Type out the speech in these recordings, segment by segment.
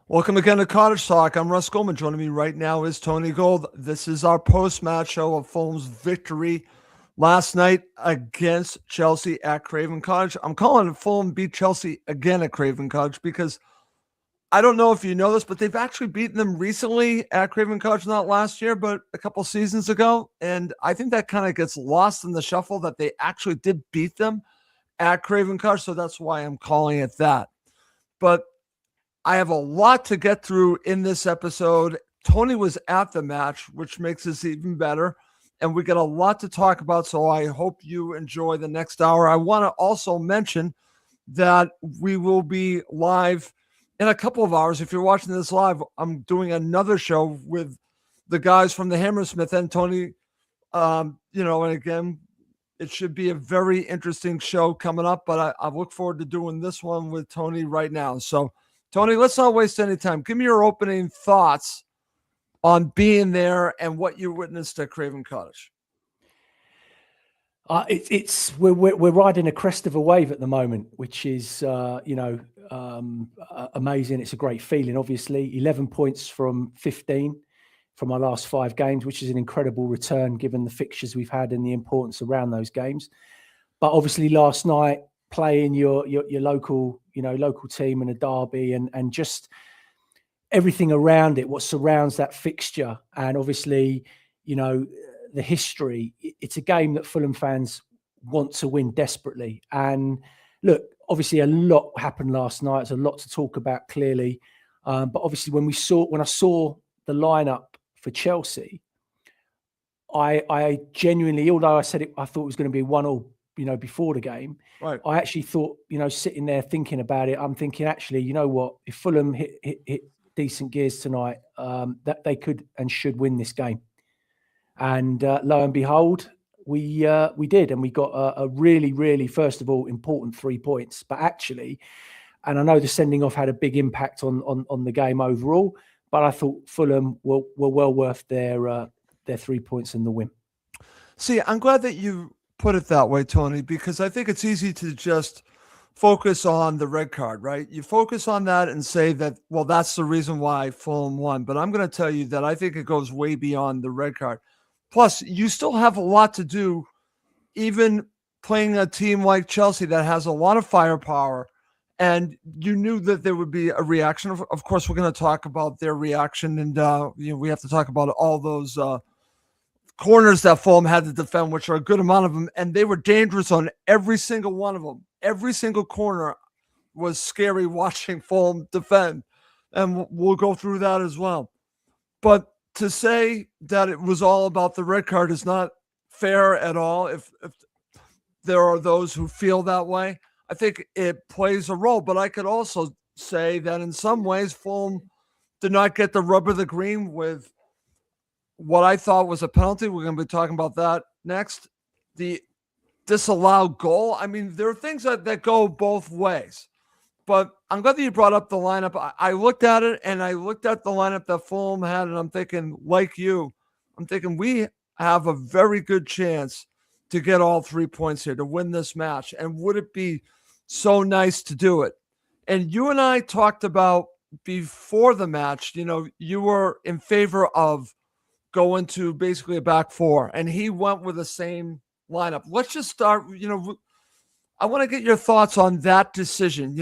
Welcome again to Cottage Talk. I'm Russ Goldman. Joining me right now is Tony Gold. This is our post-match show of Fulham's victory last night against Chelsea at Craven Cottage. I'm calling it Fulham beat Chelsea again at Craven Cottage because I don't know if you know this, but they've actually beaten them recently at Craven Cottage, not last year, but a couple seasons ago. And I think that kind of gets lost in the shuffle that they actually did beat them at Craven Cottage. So that's why I'm calling it that. But I have a lot to get through in this episode. Tony was at the match, which makes this even better. And we got a lot to talk about. So I hope you enjoy the next hour. I want to also mention that we will be live in a couple of hours. If you're watching this live, I'm doing another show with the guys from the Hammersmith and Tony. And again, it should be a very interesting show coming up. But I look forward to doing this one with Tony right now. So, Tony, let's not waste any time. Give me your opening thoughts on being there and what you witnessed at Craven Cottage. We're riding a crest of a wave at the moment, which is amazing. It's a great feeling. Obviously, 11 points from 15 from our last 5 games, which is an incredible return given the fixtures we've had and the importance around those games. But obviously, last night playing your local team in a derby and just everything around it, what surrounds that fixture, and obviously, the history. It's a game that Fulham fans want to win desperately. And look, obviously, a lot happened last night. There's a lot to talk about, clearly. But obviously, when I saw the lineup for Chelsea, I genuinely, although I said I thought it was going to be 1-1, before the game, right, I actually thought, sitting there thinking about it, I'm thinking, actually, you know what? If Fulham hit decent gears tonight, that they could and should win this game. And lo and behold, we did, and we got a really, really, first of all, important 3 points. But actually, and I know the sending off had a big impact on the game overall, but I thought Fulham were well worth their 3 points in the win. See, I'm glad that you put it that way, Tony, because I think it's easy to just focus on the red card, right? You focus on that and say that, well, that's the reason why Fulham won. But I'm going to tell you that I think it goes way beyond the red card. Plus, you still have a lot to do, even playing a team like Chelsea that has a lot of firepower. And you knew that there would be a reaction. Of course, we're going to talk about their reaction. And, we have to talk about all those corners that Fulham had to defend, which are a good amount of them. And they were dangerous on every single one of them. Every single corner was scary watching Fulham defend. And we'll go through that as well. But to say that it was all about the red card is not fair at all. If there are those who feel that way, I think it plays a role. But I could also say that in some ways, Fulham did not get the rub of the green with what I thought was a penalty. We're going to be talking about that next. The disallowed goal. I mean, there are things that go both ways. But I'm glad that you brought up the lineup. I looked at it, and I looked at the lineup that Fulham had, and I'm thinking, like you, we have a very good chance to get all 3 points here, to win this match. And would it be so nice to do it? And you and I talked about before the match, you were in favor of going to basically a back 4, and he went with the same lineup. Let's just start, I want to get your thoughts on that decision.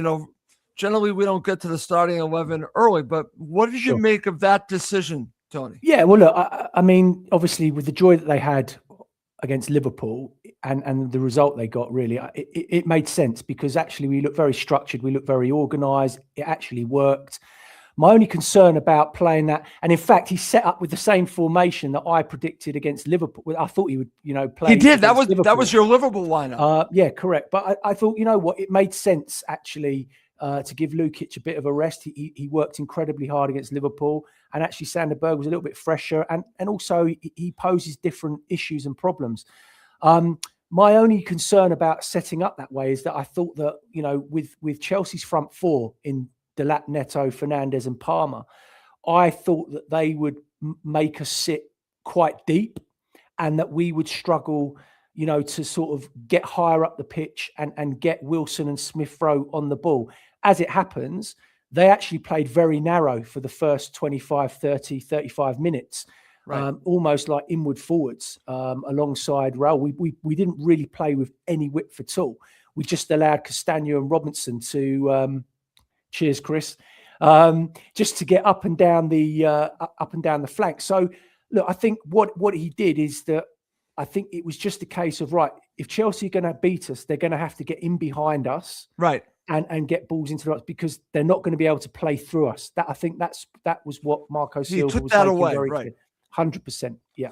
Generally, we don't get to the starting 11 early, but what did you make of that decision, Tony? Yeah, well, look, I mean, obviously, with the joy that they had against Liverpool and the result they got, really, it made sense, because actually we looked very structured, we looked very organised. It actually worked. My only concern about playing that, and in fact, he set up with the same formation that I predicted against Liverpool. I thought he would, play. He did. That was your Liverpool lineup. Yeah, correct. But I thought, it made sense actually to give Lukic a bit of a rest. He worked incredibly hard against Liverpool, and actually Sander Berge was a little bit fresher, and also he poses different issues and problems. My only concern about setting up that way is that I thought that, with Chelsea's front 4 in Delap, Neto, Fernandes and Palmer, I thought that they would make us sit quite deep, and that we would struggle, to sort of get higher up the pitch and get Wilson and Smith Rowe on the ball. As it happens, they actually played very narrow for the first 25, 30, 35 minutes, Right. almost like inward forwards alongside Raul. We didn't really play with any width at all. We just allowed Castagna and Robinson to, cheers, Chris, just to get up and down the flank. So, look, I think what he did is that I think it was just a case of, right, if Chelsea are going to beat us, they're going to have to get in behind us. Right. And get balls into the box because they're not going to be able to play through us. I think that was what Marco Silva was making away, very right? 100%, yeah.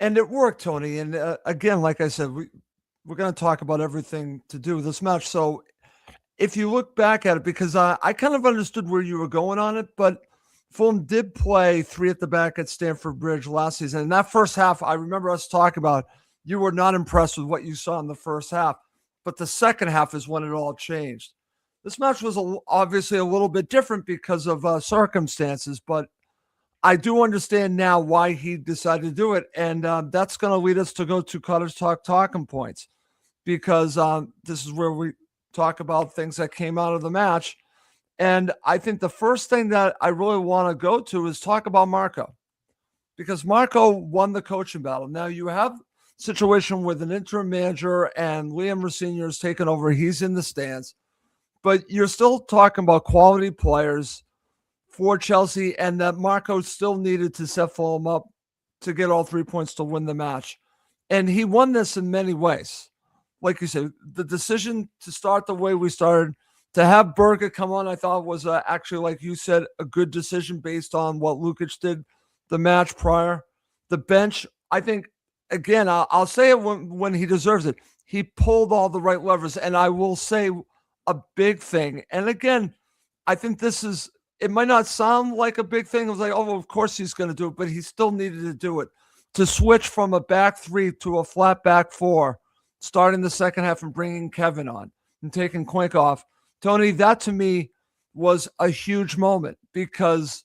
And it worked, Tony. And again, like I said, we're going to talk about everything to do with this match. So if you look back at it, because I kind of understood where you were going on it, but Fulham did play 3 at the back at Stamford Bridge last season. And that first half, I remember us talking about you were not impressed with what you saw in the first half. But the second half is when it all changed. This match was obviously a little bit different because of circumstances, but I do understand now why he decided to do it. And that's going to lead us to go to Cottage Talk talking points, because this is where we talk about things that came out of the match. And I think the first thing that I really want to go to is talk about Marco, because Marco won the coaching battle. Now you have situation with an interim manager and Liam Rossini is taking over. He's in the stands, but you're still talking about quality players for Chelsea, and that Marco still needed to set Fulham up to get all 3 points to win the match. And he won this in many ways. Like you said, the decision to start the way we started, to have Berger come on, I thought was actually, like you said, a good decision based on what Lukic did the match prior. The bench, I think, again, I'll say it when he deserves it. He pulled all the right levers. And I will say a big thing. And again, I think it might not sound like a big thing. It was like, oh, well, of course he's going to do it, but he still needed to do it. To switch from a back 3 to a flat back 4, starting the second half and bringing Kevin on and taking Quink off. Tony, that to me was a huge moment, because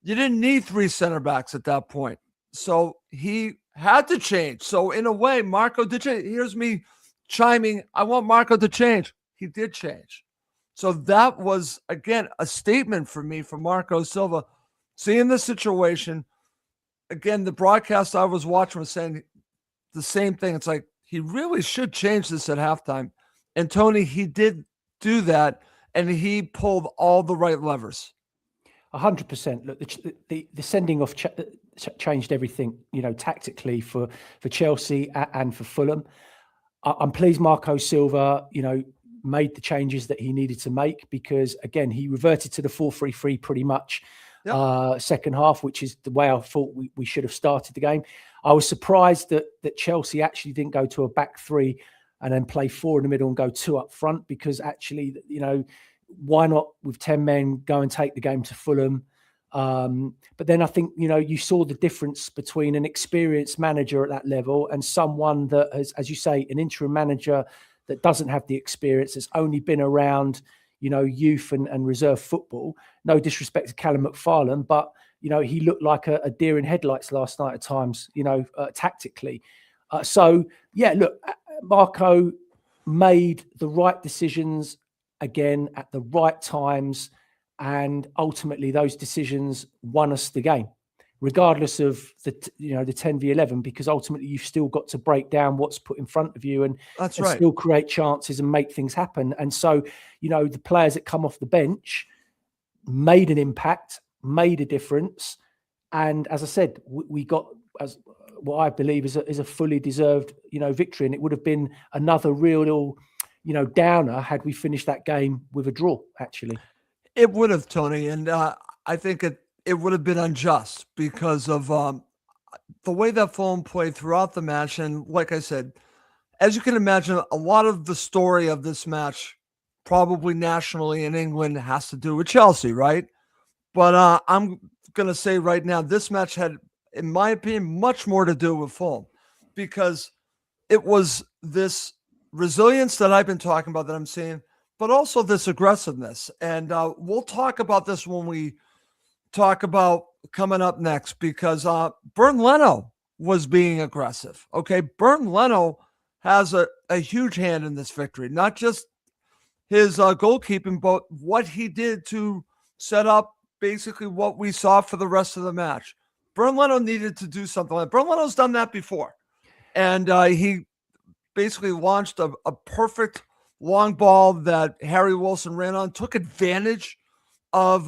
you didn't need 3 center backs at that point. So he had to change. So in a way, Marco did change. Here's me chiming. I want Marco to change. He did change. So that was, again, a statement for me from Marco Silva. Seeing the situation, again, the broadcast I was watching was saying the same thing. It's like, he really should change this at halftime. And Tony, he did do that, and he pulled all the right levers. 100%. Look, the sending off changed everything, tactically for Chelsea and for Fulham. I'm pleased Marco Silva, made the changes that he needed to make, because again, he reverted to the 4-3-3 pretty much. Yep. Second half, which is the way I thought we should have started the game. I was surprised that Chelsea actually didn't go to a back 3 and then play 4 in the middle and go 2 up front, because actually, why not with 10 men go and take the game to Fulham? But then I think, you saw the difference between an experienced manager at that level and someone that has, as you say, an interim manager that doesn't have the experience, that's only been around, youth and reserve football. No disrespect to Callum McFarlane, but, he looked like a deer in headlights last night at times, tactically. So, yeah, look, Marco made the right decisions again at the right times, and ultimately those decisions won us the game, regardless of the 10v11, because ultimately you've still got to break down what's put in front of you and still create chances and make things happen. And so, the players that come off the bench made an impact, made a difference. And as I said, we got as what I believe is a fully deserved, victory. And it would have been another real, downer had we finished that game with a draw, actually. It would have, Tony. And I think it would have been unjust because of the way that Fulham played throughout the match. And like I said, as you can imagine, a lot of the story of this match, probably nationally in England, has to do with Chelsea, right? But I'm going to say right now, this match had, in my opinion, much more to do with Fulham, because it was this resilience that I've been talking about that I'm seeing, but also this aggressiveness. And we'll talk about this when we talk about coming up next, because Bernd Leno was being aggressive. Okay, Bernd Leno has a huge hand in this victory, not just his goalkeeping, but what he did to set up basically what we saw for the rest of the match. Bernd Leno needed to do something like Bernd Leno's done that before. And he basically launched a perfect long ball that Harry Wilson ran on, took advantage of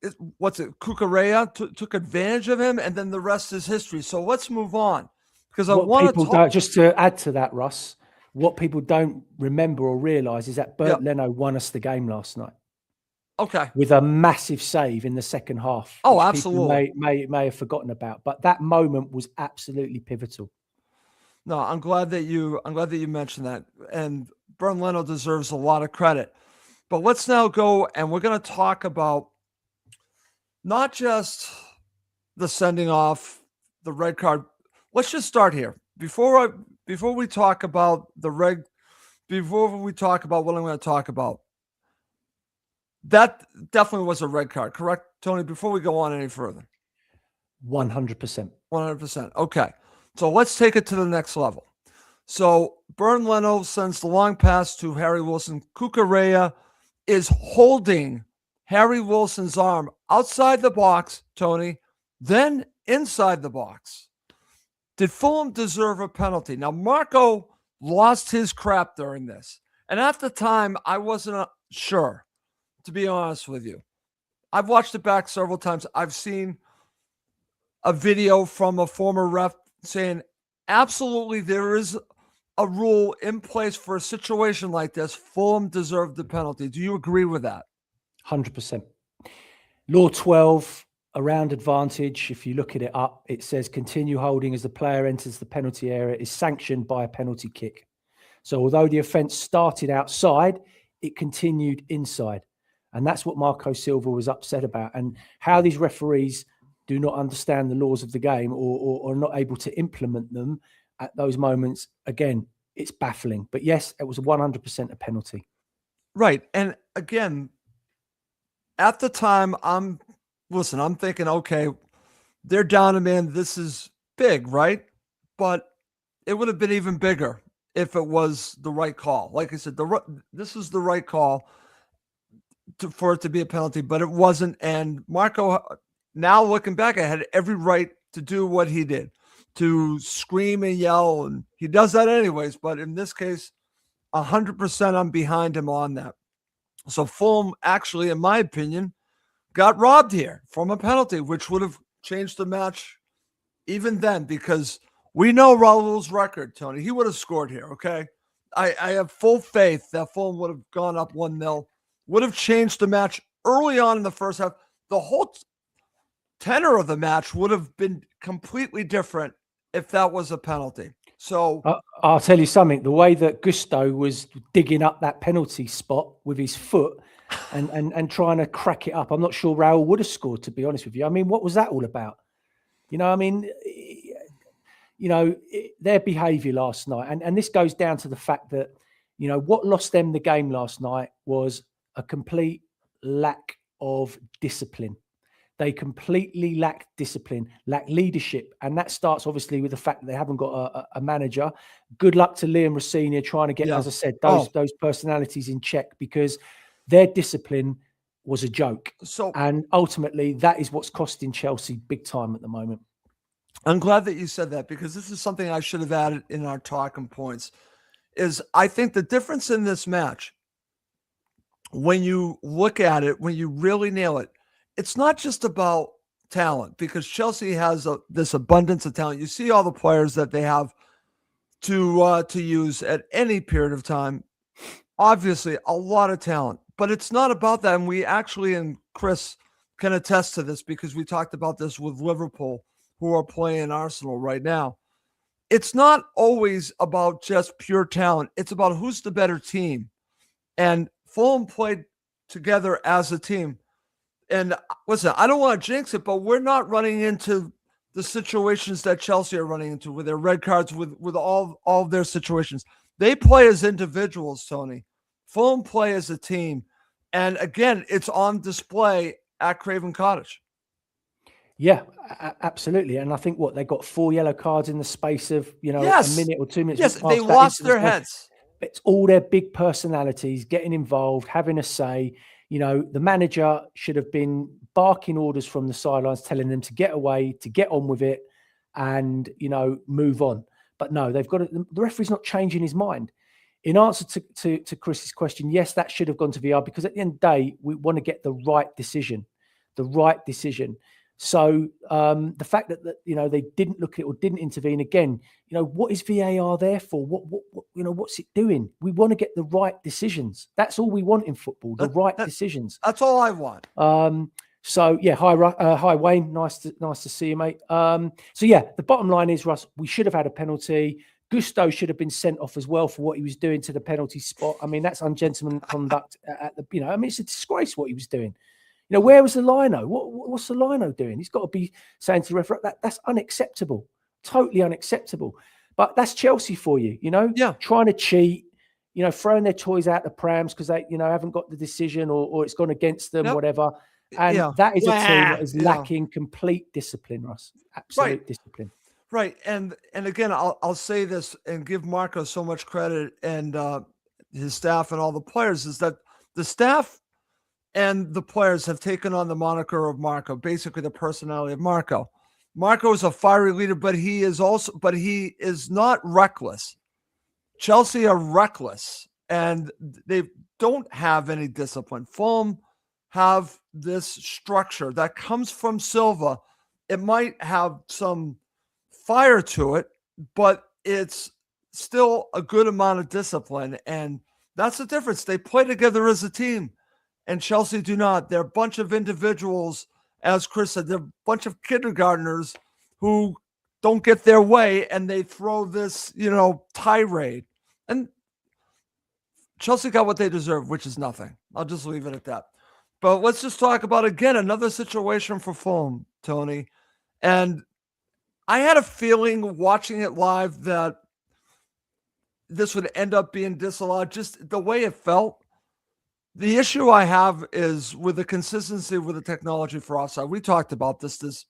Cucurella took advantage of him, and then the rest is history. So let's move on, because I want to talk. Just to add to that, Russ, what people don't remember or realise is that Bernd Leno won us the game last night. Okay. With a massive save in the second half. Oh, absolutely. May have forgotten about, but that moment was absolutely pivotal. No, I'm glad that you mentioned that, and Bernd Leno deserves a lot of credit. But let's now go, and we're going to talk about not just the sending off, the red card. Let's just start here before we talk about the red. Before we talk about what I'm going to talk about, that definitely was a red card, correct, Tony? Before we go on any further, 100%. 100%. Okay, so let's take it to the next level. So Bernd Leno sends the long pass to Harry Wilson. Cucurella is holding Harry Wilson's arm outside the box, Tony, then inside the box. Did Fulham deserve a penalty? Now, Marco lost his crap during this. And at the time, I wasn't sure, to be honest with you. I've watched it back several times. I've seen a video from a former ref saying, absolutely, there is a rule in place for a situation like this. Fulham deserved the penalty. Do you agree with that? 100%. Law 12, around advantage, if you look at it up, it says continue holding as the player enters the penalty area is sanctioned by a penalty kick. So although the offence started outside, it continued inside. And that's what Marco Silva was upset about, and how these referees do not understand the laws of the game or are not able to implement them at those moments. Again, it's baffling. But yes, it was 100% a penalty. Right. And again, at the time, I'm thinking, okay, they're down a man. This is big, right? But it would have been even bigger if it was the right call. Like I said, this is the right call for it to be a penalty, but it wasn't. And Marco, now looking back, I had every right to do what he did, to scream and yell, and he does that anyways. But in this case, 100% I'm behind him on that. So Fulham actually, in my opinion, got robbed here from a penalty, which would have changed the match even then, because we know Raul's record, Tony. He would have scored here, okay? I have full faith that Fulham would have gone up 1-0, would have changed the match early on in the first half. The whole tenor of the match would have been completely different if that was a penalty. So I'll tell you something, the way that Gusto was digging up that penalty spot with his foot and trying to crack it up, I'm not sure Raul would have scored, to be honest with you. I mean, what was that all about? Their behaviour last night, and this goes down to the fact that, what lost them the game last night was a complete lack of discipline. They completely lack discipline, lack leadership. And that starts obviously with the fact that they haven't got a manager. Good luck to Liam Rossini trying to get, as I said, those personalities in check, because their discipline was a joke. And ultimately, that is what's costing Chelsea big time at the moment. I'm glad that you said that, because this is something I should have added in our talking points, is I think the difference in this match, when you look at it, when you really nail it, it's not just about talent, because Chelsea has this abundance of talent. You see all the players that they have to use at any period of time. Obviously, a lot of talent, but it's not about that. And we actually, and Chris can attest to this, because we talked about this with Liverpool, who are playing Arsenal right now. It's not always about just pure talent. It's about who's the better team. And Fulham played together as a team. And listen, I don't want to jinx it, but we're not running into the situations that Chelsea are running into with their red cards, with all of their situations. They play as individuals, Tony. Fulham play as a team. And again, it's on display at Craven Cottage. Yeah, absolutely. And I think they got 4 yellow cards in the space of, a minute or 2 minutes. Yes, they lost their heads. it's all their big personalities getting involved, having a say. The manager should have been barking orders from the sidelines, telling them to get away, to get on with it, and move on. But no, they've got the referee's not changing his mind. In answer to Chris's question, yes, that should have gone to VR, because at the end of the day, we want to get the right decision. So the fact that they didn't look at it or didn't intervene again, what is VAR there for? What's it doing? We want to get the right decisions. That's all we want in football, the right decisions. That's all I want. So yeah, hi Wayne, nice to see you, mate. So yeah, the bottom line is, Russ, we should have had a penalty. Gusto should have been sent off as well for what he was doing to the penalty spot. I mean, that's ungentlemanly conduct at the, it's a disgrace what he was doing. Where was the lino? What's the lino doing? He's got to be saying to the referee, that's unacceptable, totally unacceptable. But that's Chelsea for you, trying to cheat, throwing their toys out the prams because they, haven't got the decision or it's gone against them, whatever. And that is a team that is lacking complete discipline, Russ. Absolute discipline. Right. And again, I'll say this and give Marco so much credit and his staff and all the players, is that the staff and the players have taken on the moniker of Marco, basically the personality of Marco. Marco is a fiery leader, but he is not reckless. Chelsea are reckless and they don't have any discipline. Fulham have this structure that comes from Silva. It might have some fire to it, but it's still a good amount of discipline. And that's the difference. They play together as a team, and Chelsea do not. They're a bunch of individuals, as Chris said, they're a bunch of kindergartners who don't get their way, and they throw this, tirade. And Chelsea got what they deserve, which is nothing. I'll just leave it at that. But let's just talk about, again, another situation for Fulham, Tony. And I had a feeling watching it live that this would end up being disallowed, just the way it felt. The issue I have is with the consistency with the technology for offside. We talked about this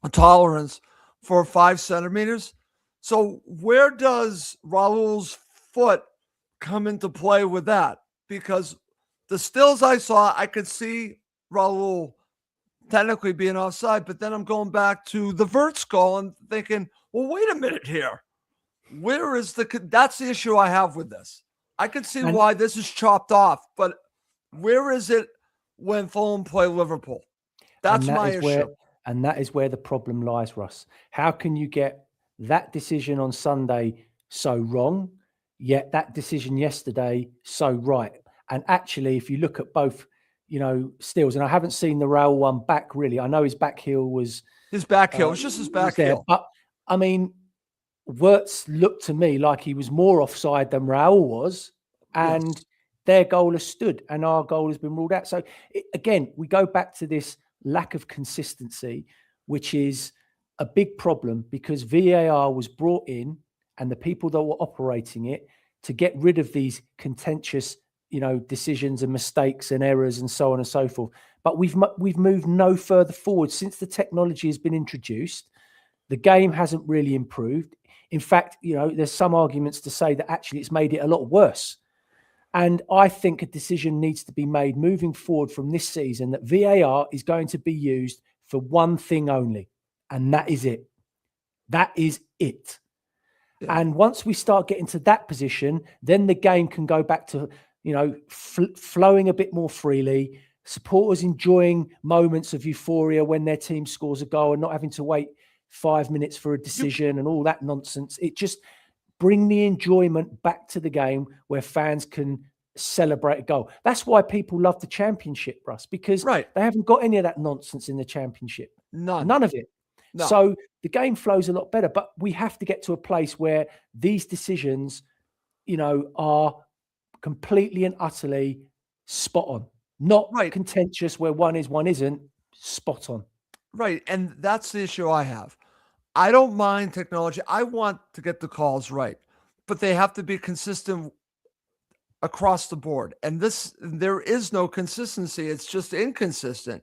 a tolerance for 5 centimeters. So where does Raul's foot come into play with that? Because the stills I saw, I could see Raul technically being offside, but then I'm going back to the Verts goal and thinking, well, wait a minute here. Where is that's the issue I have with this. I can see why this is chopped off, but where is it when Fulham play Liverpool? That's my issue. And that is where the problem lies, Russ. How can you get that decision on Sunday so wrong, yet that decision yesterday so right? And actually, if you look at both, stills, and I haven't seen the Raul one back really. I know his back heel was his back heel. It's just his back heel. But I mean, Wirtz looked to me like he was more offside than Raul was, and their goal has stood, and our goal has been ruled out. So again, we go back to this lack of consistency, which is a big problem because VAR was brought in, and the people that were operating it to get rid of these contentious decisions and mistakes and errors and so on and so forth. But we've moved no further forward since the technology has been introduced. The game hasn't really improved. In fact, there's some arguments to say that actually it's made it a lot worse. And I think a decision needs to be made moving forward from this season that VAR is going to be used for one thing only, and that is it. That is it. Yeah. And once we start getting to that position, then the game can go back to flowing a bit more freely, supporters enjoying moments of euphoria when their team scores a goal and not having to wait 5 minutes for a decision and all that nonsense. It just bring the enjoyment back to the game where fans can celebrate a goal. That's why people love the Championship, Russ, because they haven't got any of that nonsense in the Championship. None of it. No. So the game flows a lot better, but we have to get to a place where these decisions, are completely and utterly spot on, not contentious where one is, one isn't, spot on. Right. And that's the issue I have. I don't mind technology. I want to get the calls right, but they have to be consistent across the board. And there is no consistency. It's just inconsistent.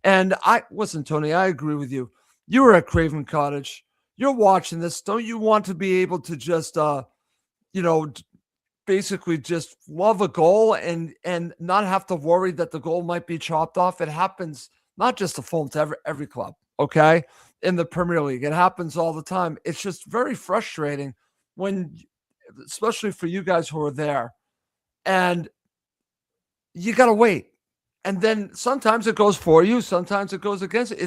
And listen, Tony, I agree with you. You were at Craven Cottage. You're watching this. Don't you want to be able to just, basically just love a goal and not have to worry that the goal might be chopped off. It happens not just to Fulham, to every club, okay, in the Premier League. It happens all the time. It's just very frustrating when, especially for you guys who are there, and you got to wait. And then sometimes it goes for you, sometimes it goes against it.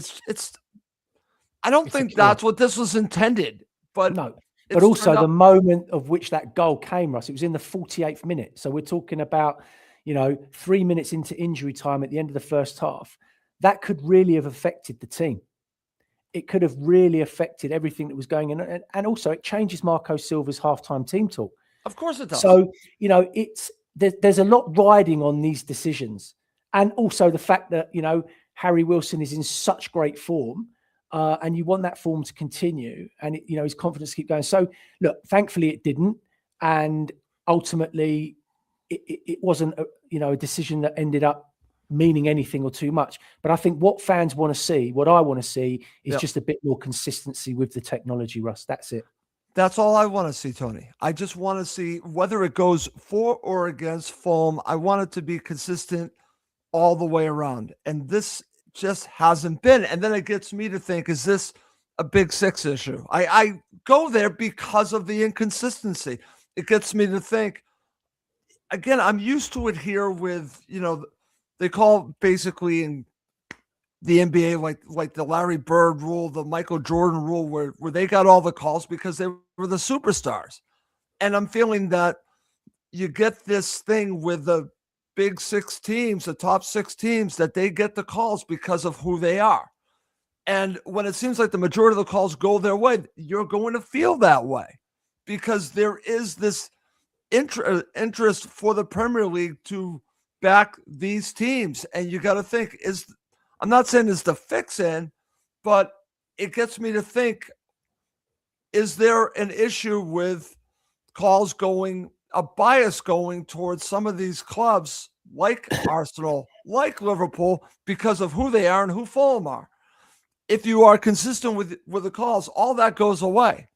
I don't It's a think killer. that's what this was intended, but No. it's But also turned the out. moment of which that goal came, Russ, it was in the 48th minute. So we're talking about, 3 minutes into injury time at the end of the first half. That could really have affected the team. It could have really affected everything that was going on. And also it changes Marco Silva's halftime team talk. Of course it does. So, there's a lot riding on these decisions. And also the fact that, Harry Wilson is in such great form, and you want that form to continue and, his confidence to keep going. So, look, thankfully it didn't. And ultimately, it wasn't, a decision that ended up meaning anything or too much. But I think what fans want to see, what I want to see, is just a bit more consistency with the technology, Russ. That's it. That's all I want to see, Tony. I just want to see whether it goes for or against Fulham. I want it to be consistent all the way around. And this just hasn't been. And then it gets me to think, is this a Big Six issue? I go there because of the inconsistency. It gets me to think, again, I'm used to it here with, they call basically in the NBA like the Larry Bird rule, the Michael Jordan rule, where they got all the calls because they were the superstars. And I'm feeling that you get this thing with the Big Six teams, the top six teams, that they get the calls because of who they are. And when it seems like the majority of the calls go their way, you're going to feel that way because there is this interest for the Premier League to back these teams. And you got to think, I'm not saying it's the fix in, but it gets me to think, is there an issue with calls going, a bias going towards some of these clubs like Arsenal, like Liverpool, because of who they are and who Fulham are? If you are consistent with the calls, all that goes away.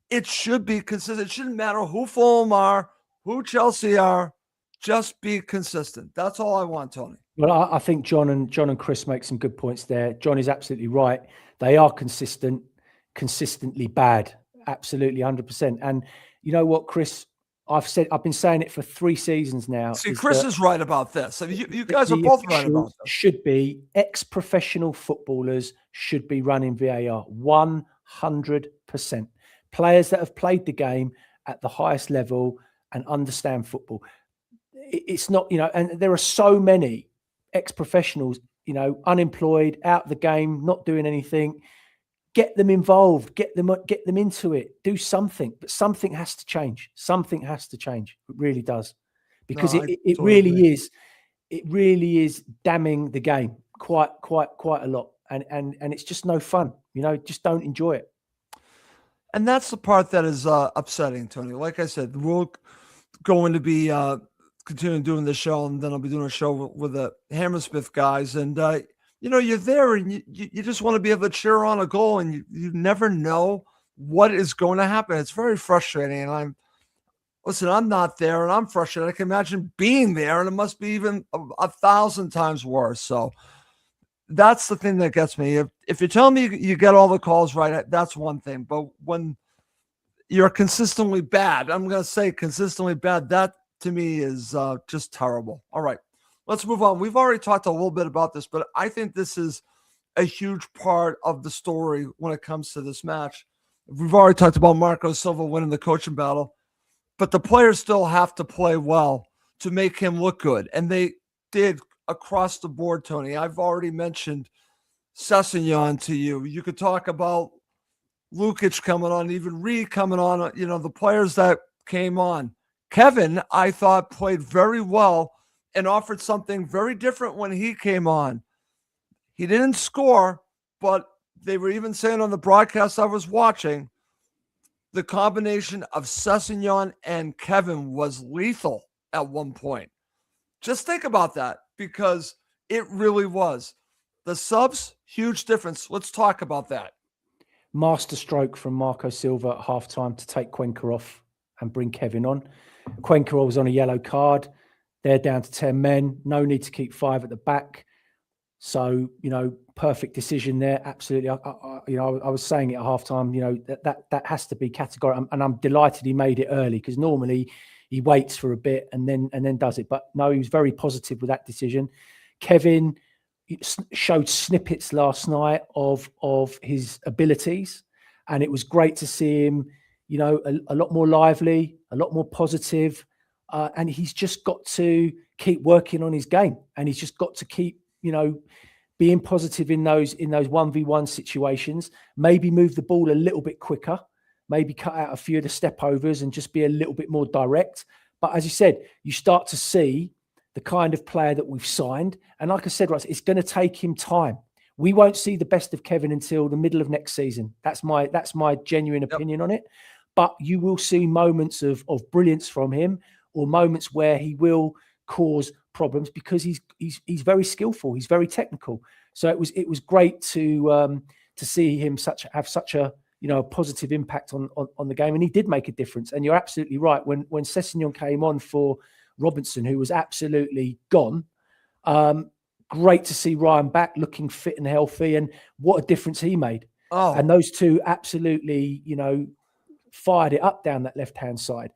It should be consistent. It shouldn't matter who Fulham are, who Chelsea are. Just be consistent. That's all I want, Tony. Well, I think John and Chris make some good points there. John is absolutely right. They are consistently bad. Absolutely, 100%. And you know what, Chris? I've been saying it for 3 seasons now. See, Chris is right about this. I mean, you guys are both right about this. Should be ex-professional footballers should be running VAR 100%. Players that have played the game at the highest level and understand football. It's not, and there are so many ex-professionals, unemployed, out of the game, not doing anything. Get them involved, get them into it, do something, but something has to change. Something has to change. It really does, because it really is damning the game quite a lot. And it's just no fun, just don't enjoy it. And that's the part that is upsetting, Tony. Like I said, we're going to be continuing doing the show, and then I'll be doing a show with the Hammersmith guys. And, you're there and you just want to be able to cheer on a goal, and you never know what is going to happen. It's very frustrating. And I'm not there and I'm frustrated. I can imagine being there, and it must be even 1,000 times worse. So that's the thing that gets me. If you're telling me you get all the calls right, that's one thing. But when you're consistently bad, I'm going to say consistently bad, that to me is just terrible. All right, let's move on. We've already talked a little bit about this, but I think this is a huge part of the story when it comes to this match. We've already talked about Marco Silva winning the coaching battle, but the players still have to play well to make him look good. And they did across the board, Tony. I've already mentioned Sessegnon to you. You could talk about Lukic coming on, even Reed coming on, the players that came on. Kevin, I thought, played very well and offered something very different when he came on. He didn't score, but they were even saying on the broadcast I was watching, the combination of Sessegnon and Kevin was lethal at one point. Just think about that, because it really was. The subs, huge difference. Let's talk about that. Master stroke from Marco Silva at halftime to take Cuenca off and bring Kevin on. Cuenca was on a yellow card. They're down to 10 men. No need to keep 5 at the back. So, perfect decision there. Absolutely. I was saying it at halftime, that has to be categorical. And I'm delighted he made it early, because normally he waits for a bit and then does it. But no, he was very positive with that decision. Kevin showed snippets last night of his abilities, and it was great to see him, a lot more lively, a lot more positive. And he's just got to keep working on his game, and he's just got to keep, being positive in those 1v1 situations. Maybe move the ball a little bit quicker, maybe cut out a few of the step overs and just be a little bit more direct. But as you said, you start to see the kind of player that we've signed. And like I said, Russ, it's going to take him time. We won't see the best of Kevin until the middle of next season. That's my genuine opinion on it. But you will see moments of brilliance from him, or moments where he will cause problems, because he's very skillful, he's very technical. So it was great to see him have such a positive impact on the game, and he did make a difference. And you're absolutely right, when Sessegnon came on for Robinson, who was absolutely gone, great to see Ryan back looking fit and healthy, and what a difference he made. And those two absolutely fired it up down that left hand side.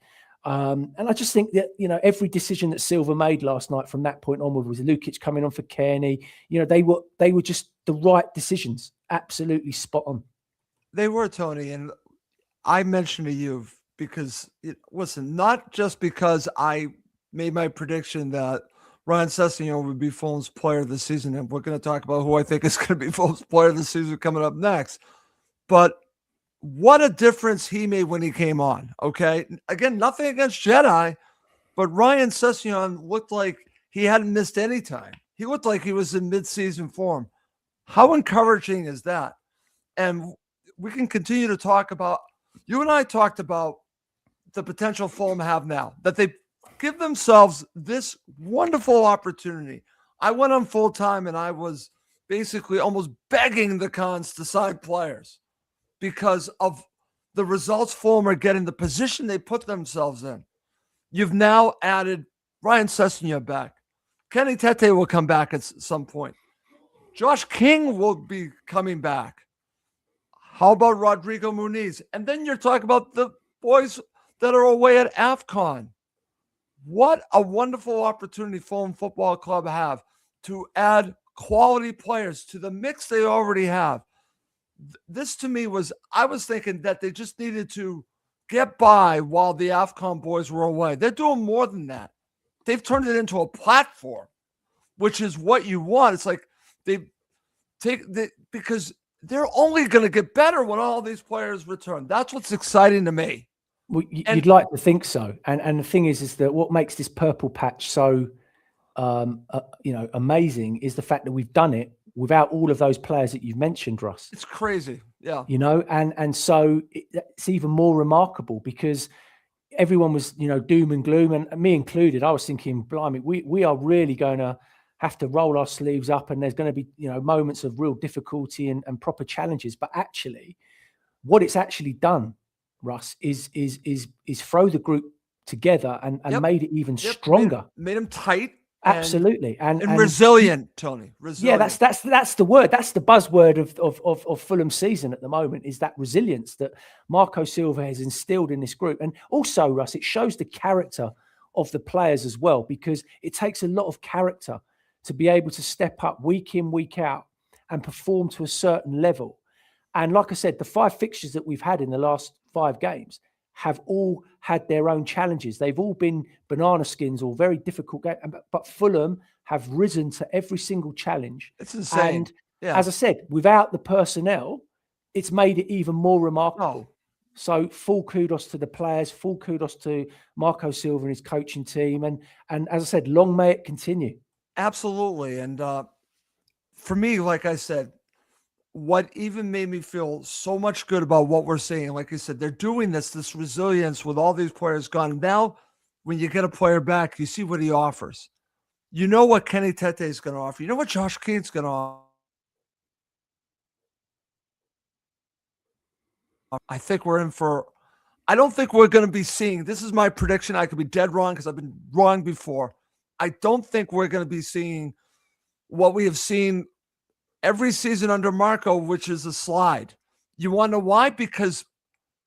And I just think that, every decision that Silva made last night from that point onward, was Lukic coming on for Kearney, they were just the right decisions. Absolutely spot on. They were, Tony. And I mentioned to you, because listen, not just because I made my prediction that Ryan Sessegnon would be Fulham's player of the season, and we're going to talk about who I think is going to be Fulham's player of the season coming up next, but what a difference he made when he came on. Okay. Again, nothing against Jedi, but Ryan Sessegnon looked like he hadn't missed any time. He looked like he was in mid-season form. How encouraging is that? And we can continue to talk about, you and I talked about the potential Fulham have now, that they give themselves this wonderful opportunity. I went on full time and I was basically almost begging the Cons to sign players, because of the results Fulham are getting, the position they put themselves in. You've now added Ryan Sessegnon back. Kenny Tete will come back at some point. Josh King will be coming back. How about Rodrigo Muniz? And then you're talking about the boys that are away at AFCON. What a wonderful opportunity Fulham Football Club have to add quality players to the mix they already have. This to me I was thinking that they just needed to get by while the AFCON boys were away. They're doing more than that. They've turned it into a platform, which is what you want. It's like because they're only going to get better when all these players return. That's what's exciting to me. Well, you'd like to think so. And the thing is that what makes this purple patch so amazing is the fact that we've done it without all of those players that you've mentioned, Russ. It's crazy. Yeah. And so it's even more remarkable, because everyone was, doom and gloom, and me included. I was thinking, blimey, we are really going to have to roll our sleeves up, and there's going to be, moments of real difficulty and proper challenges. But actually, what it's actually done, Russ, is throw the group together and made it even stronger. Made them tight. Absolutely. And resilient, Tony. Resilient. Yeah, that's the word. That's the buzzword of Fulham's season at the moment, is that resilience that Marco Silva has instilled in this group. And also, Russ, it shows the character of the players as well, because it takes a lot of character to be able to step up week in, week out and perform to a certain level. And like I said, the 5 fixtures that we've had in the last 5 games have all had their own challenges. They've all been banana skins or very difficult games, but Fulham have risen to every single challenge. It's insane. And as I said, without the personnel, it's made it even more remarkable. So full kudos to the players, full kudos to Marco Silva and his coaching team. And as I said, long may it continue. Absolutely. And for me, like I said, what even made me feel so much good about what we're seeing, like I said, they're doing this resilience with all these players gone. Now, when you get a player back, you see what he offers. You know what Kenny Tete is going to offer. You know what Josh King's going to offer. I think we're in for I don't think we're going to be seeing, this is my prediction. I could be dead wrong because I've been wrong before. I don't think we're going to be seeing what we have seen every season under Marco, which is a slide. You want to know why? Because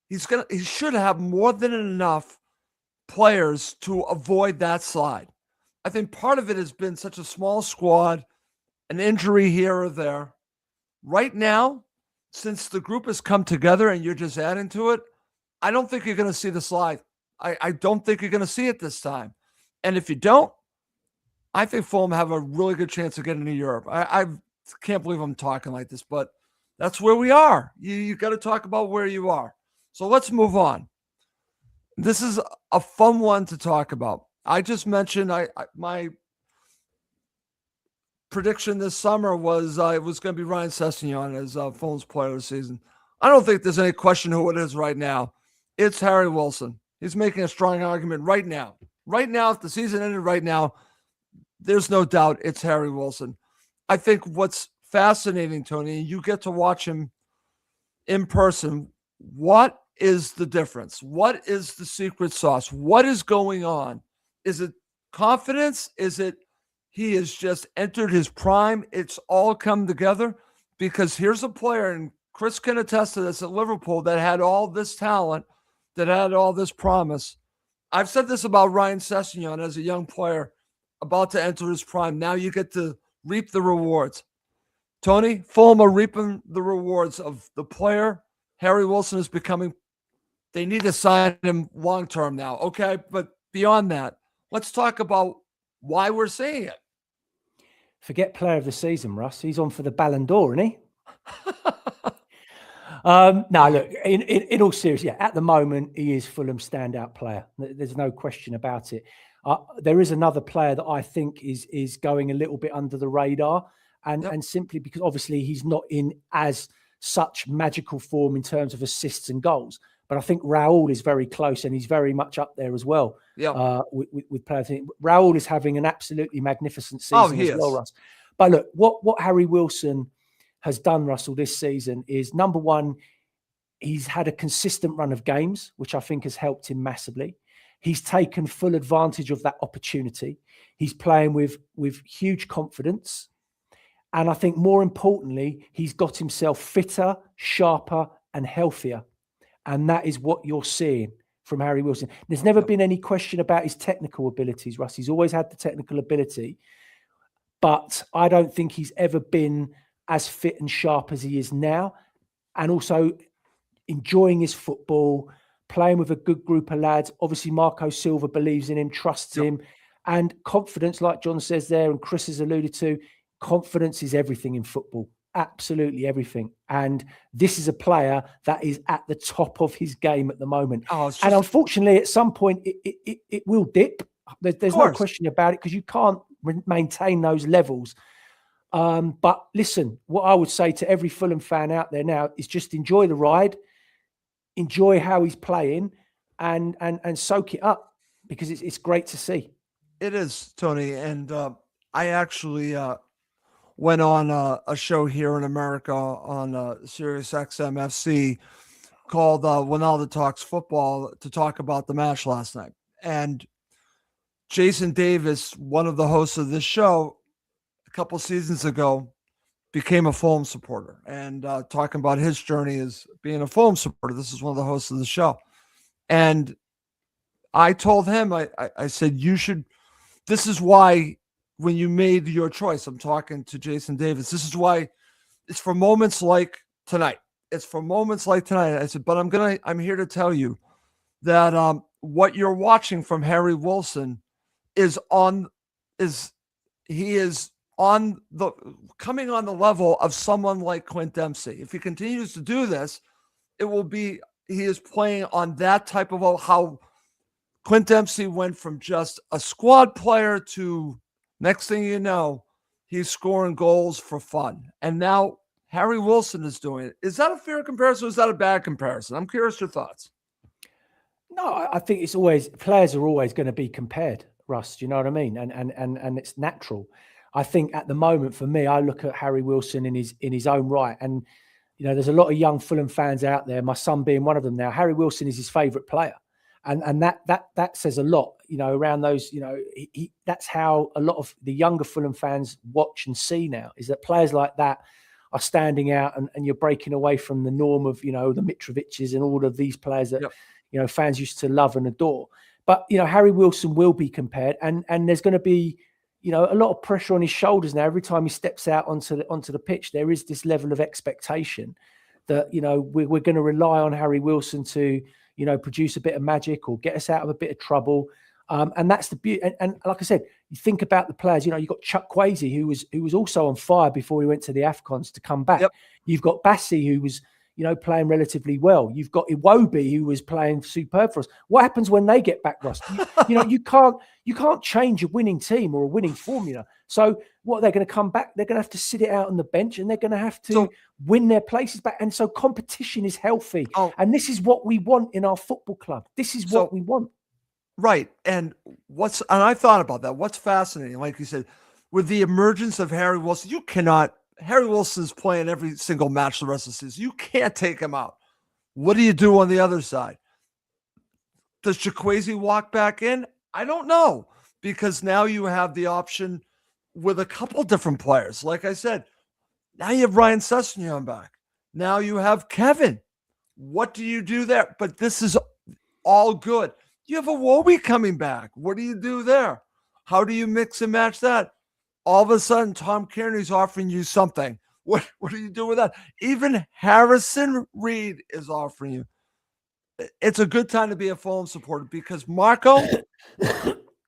he should have more than enough players to avoid that slide. I think part of it has been such a small squad, an injury here or there. Right now, since the group has come together and you're just adding to it, I don't think you're going to see the slide. I don't think you're going to see it this time. And if you don't, I think Fulham have a really good chance of getting to Europe. I can't believe I'm talking like this, but that's where we are. You got to talk about where you are. So let's move on. This is a fun one to talk about. I just mentioned my prediction this summer was it was going to be Ryan Sessegnon as Fulham's player of the season. I don't think there's any question who it is right now. It's Harry Wilson. He's making a strong argument right now. Right now, if the season ended right now, there's no doubt it's Harry Wilson. I think what's fascinating, Tony, and you get to watch him in person, what is the difference? What is the secret sauce? What is going on? Is it confidence? Is it he has just entered his prime? It's all come together because here's a player, and Chris can attest to this at Liverpool, that had all this talent, that had all this promise. I've said this about Ryan Sessegnon as a young player about to enter his prime. Now you get to reap the rewards. Tony, Fulham are reaping the rewards of the player Harry Wilson is becoming. They need to sign him long-term now, okay? But beyond that, let's talk about why we're seeing it. Forget player of the season, Russ. He's on for the Ballon d'Or, isn't he? No, look, in all seriousness, yeah, at the moment, he is Fulham's standout player. There's no question about it. There is another player that I think is going a little bit under the radar, and simply because obviously he's not in as such magical form in terms of assists and goals. But I think Raul is very close, and he's very much up there as well. Yeah, with players. Raul is having an absolutely magnificent season as well, Russ. But look, what Harry Wilson has done, Russell, this season is, number one, he's had a consistent run of games, which I think has helped him massively. He's taken full advantage of that opportunity. He's playing with huge confidence. And I think more importantly, he's got himself fitter, sharper, and healthier. And that is what you're seeing from Harry Wilson. There's never been any question about his technical abilities, Russ. He's always had the technical ability. But I don't think he's ever been as fit and sharp as he is now. And also enjoying his football, playing with a good group of lads. Obviously, Marco Silva believes in him, trusts him. And confidence, like John says there, and Chris has alluded to, confidence is everything in football. Absolutely everything. And this is a player that is at the top of his game at the moment. And unfortunately, at some point, it will dip. There's no question about it, because you can't maintain those levels. But listen, what I would say to every Fulham fan out there now is just enjoy the ride, enjoy how he's playing, and soak it up, because it's great to see. It is, Tony. And I actually went on a show here in America on Sirius XM FC called Ronaldo Talks Football to talk about the match last night. And Jason Davis, one of the hosts of this show, a couple seasons ago, became a Fulham supporter, and talking about his journey as being a Fulham supporter. This is one of the hosts of the show. And I told him, I said, you should, this is why when you made your choice, I'm talking to Jason Davis, this is why it's for moments like tonight. It's for moments like tonight. I said, but I'm here to tell you that what you're watching from Harry Wilson he is coming on the level of someone like Clint Dempsey. If he continues to do this, he is playing on that type of how Clint Dempsey went from just a squad player to, next thing you know, he's scoring goals for fun. And now Harry Wilson is doing it. Is that a fair comparison, or is that a bad comparison? I'm curious your thoughts. No, I think players are always going to be compared, Russ. Do you know what I mean? And it's natural. I think at the moment, for me, I look at Harry Wilson in his own right, and there's a lot of young Fulham fans out there, my son being one of them now. Harry Wilson is his favourite player. And that says a lot, around those, that's how a lot of the younger Fulham fans watch and see now, is that players like that are standing out, and you're breaking away from the norm of, the Mitrovics and all of these players that, fans used to love and adore. But, Harry Wilson will be compared, and there's going to be, a lot of pressure on his shoulders now. Every time he steps out onto the pitch, there is this level of expectation that, we're going to rely on Harry Wilson to, produce a bit of magic or get us out of a bit of trouble. And that's the beauty. And like I said, you think about the players, you've got Chuck Kwesi, who was also on fire before he went to the AFCONs to come back. Yep. You've got Bassi, who was, playing relatively well. You've got Iwobi, who was playing superb for us. What happens when they get back, Russ? You can't change a winning team or a winning formula. So what, they're going to come back? They're going to have to sit it out on the bench, and they're going to have to win their places back. And so competition is healthy. And this is what we want in our football club. This is what we want. Right. And I thought about that. What's fascinating, like you said, with the emergence of Harry Wilson, Harry Wilson's playing every single match the rest of the season. You can't take him out. What do you do on the other side? Does Chukwueze walk back in? I don't know, because now you have the option with a couple different players. Like I said, now you have Ryan Sessegnon back. Now you have Kevin. What do you do there? But this is all good. You have Iwobi coming back. What do you do there? How do you mix and match that? All of a sudden, Tom Kearney's offering you something. What do you do with that? Even Harrison Reed is offering you. It's a good time to be a Fulham supporter, because Marco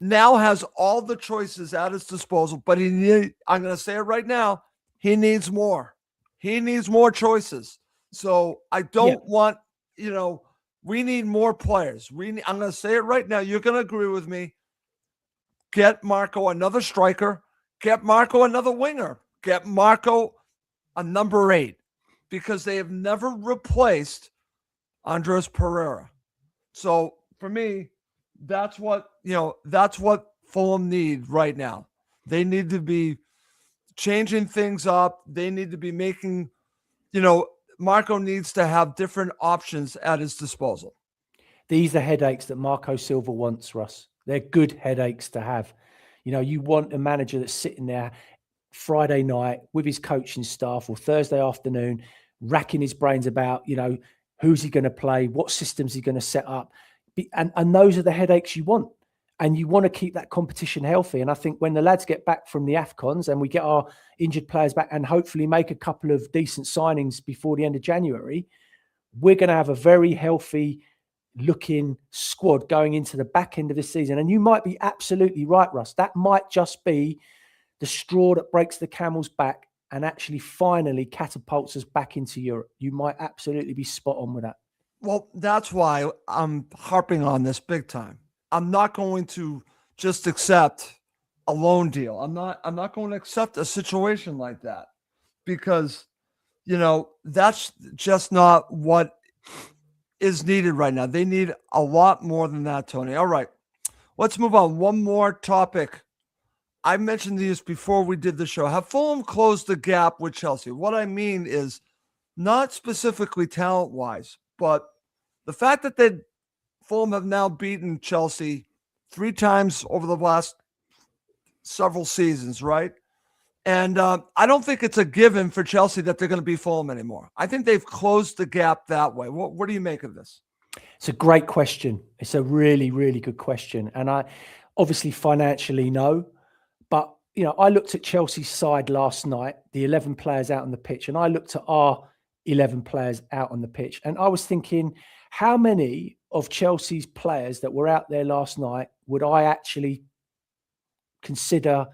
now has all the choices at his disposal, but I'm going to say it right now, he needs more. He needs more choices. So I don't want, we need more players. I'm going to say it right now. You're going to agree with me. Get Marco another striker. Get Marco another winger. Get Marco a number 8, because they have never replaced Andres Pereira. So for me, that's what Fulham need right now. They need to be changing things up. They need to be making, Marco needs to have different options at his disposal. These are headaches that Marco Silva wants, Russ. They're good headaches to have. You want a manager that's sitting there Friday night with his coaching staff, or Thursday afternoon, racking his brains about, who's he going to play, what systems he going to set up. And those are the headaches you want. And you want to keep that competition healthy. And I think when the lads get back from the AFCONs and we get our injured players back and hopefully make a couple of decent signings before the end of January, we're going to have a very healthy looking squad going into the back end of the season. And you might be absolutely right, Russ. That might just be the straw that breaks the camel's back and actually finally catapults us back into Europe. You might absolutely be spot on with that. Well, that's why I'm harping on this big time. I'm not going to just accept a loan deal. I'm not going to accept a situation like that, because, that's just not what is needed right now. They need a lot more than that, Tony. All right, let's move on. One more topic. I mentioned these before we did the show. Have Fulham closed the gap with Chelsea? What I mean is not specifically talent-wise, but the fact that Fulham have now beaten Chelsea 3 times over the last several seasons, right? And I don't think it's a given for Chelsea that they're going to be Fulham anymore. I think they've closed the gap that way. What do you make of this? It's a great question. It's a really, really good question. And I obviously financially know, but, I looked at Chelsea's side last night, the 11 players out on the pitch, and I looked at our 11 players out on the pitch. And I was thinking, how many of Chelsea's players that were out there last night would I actually consider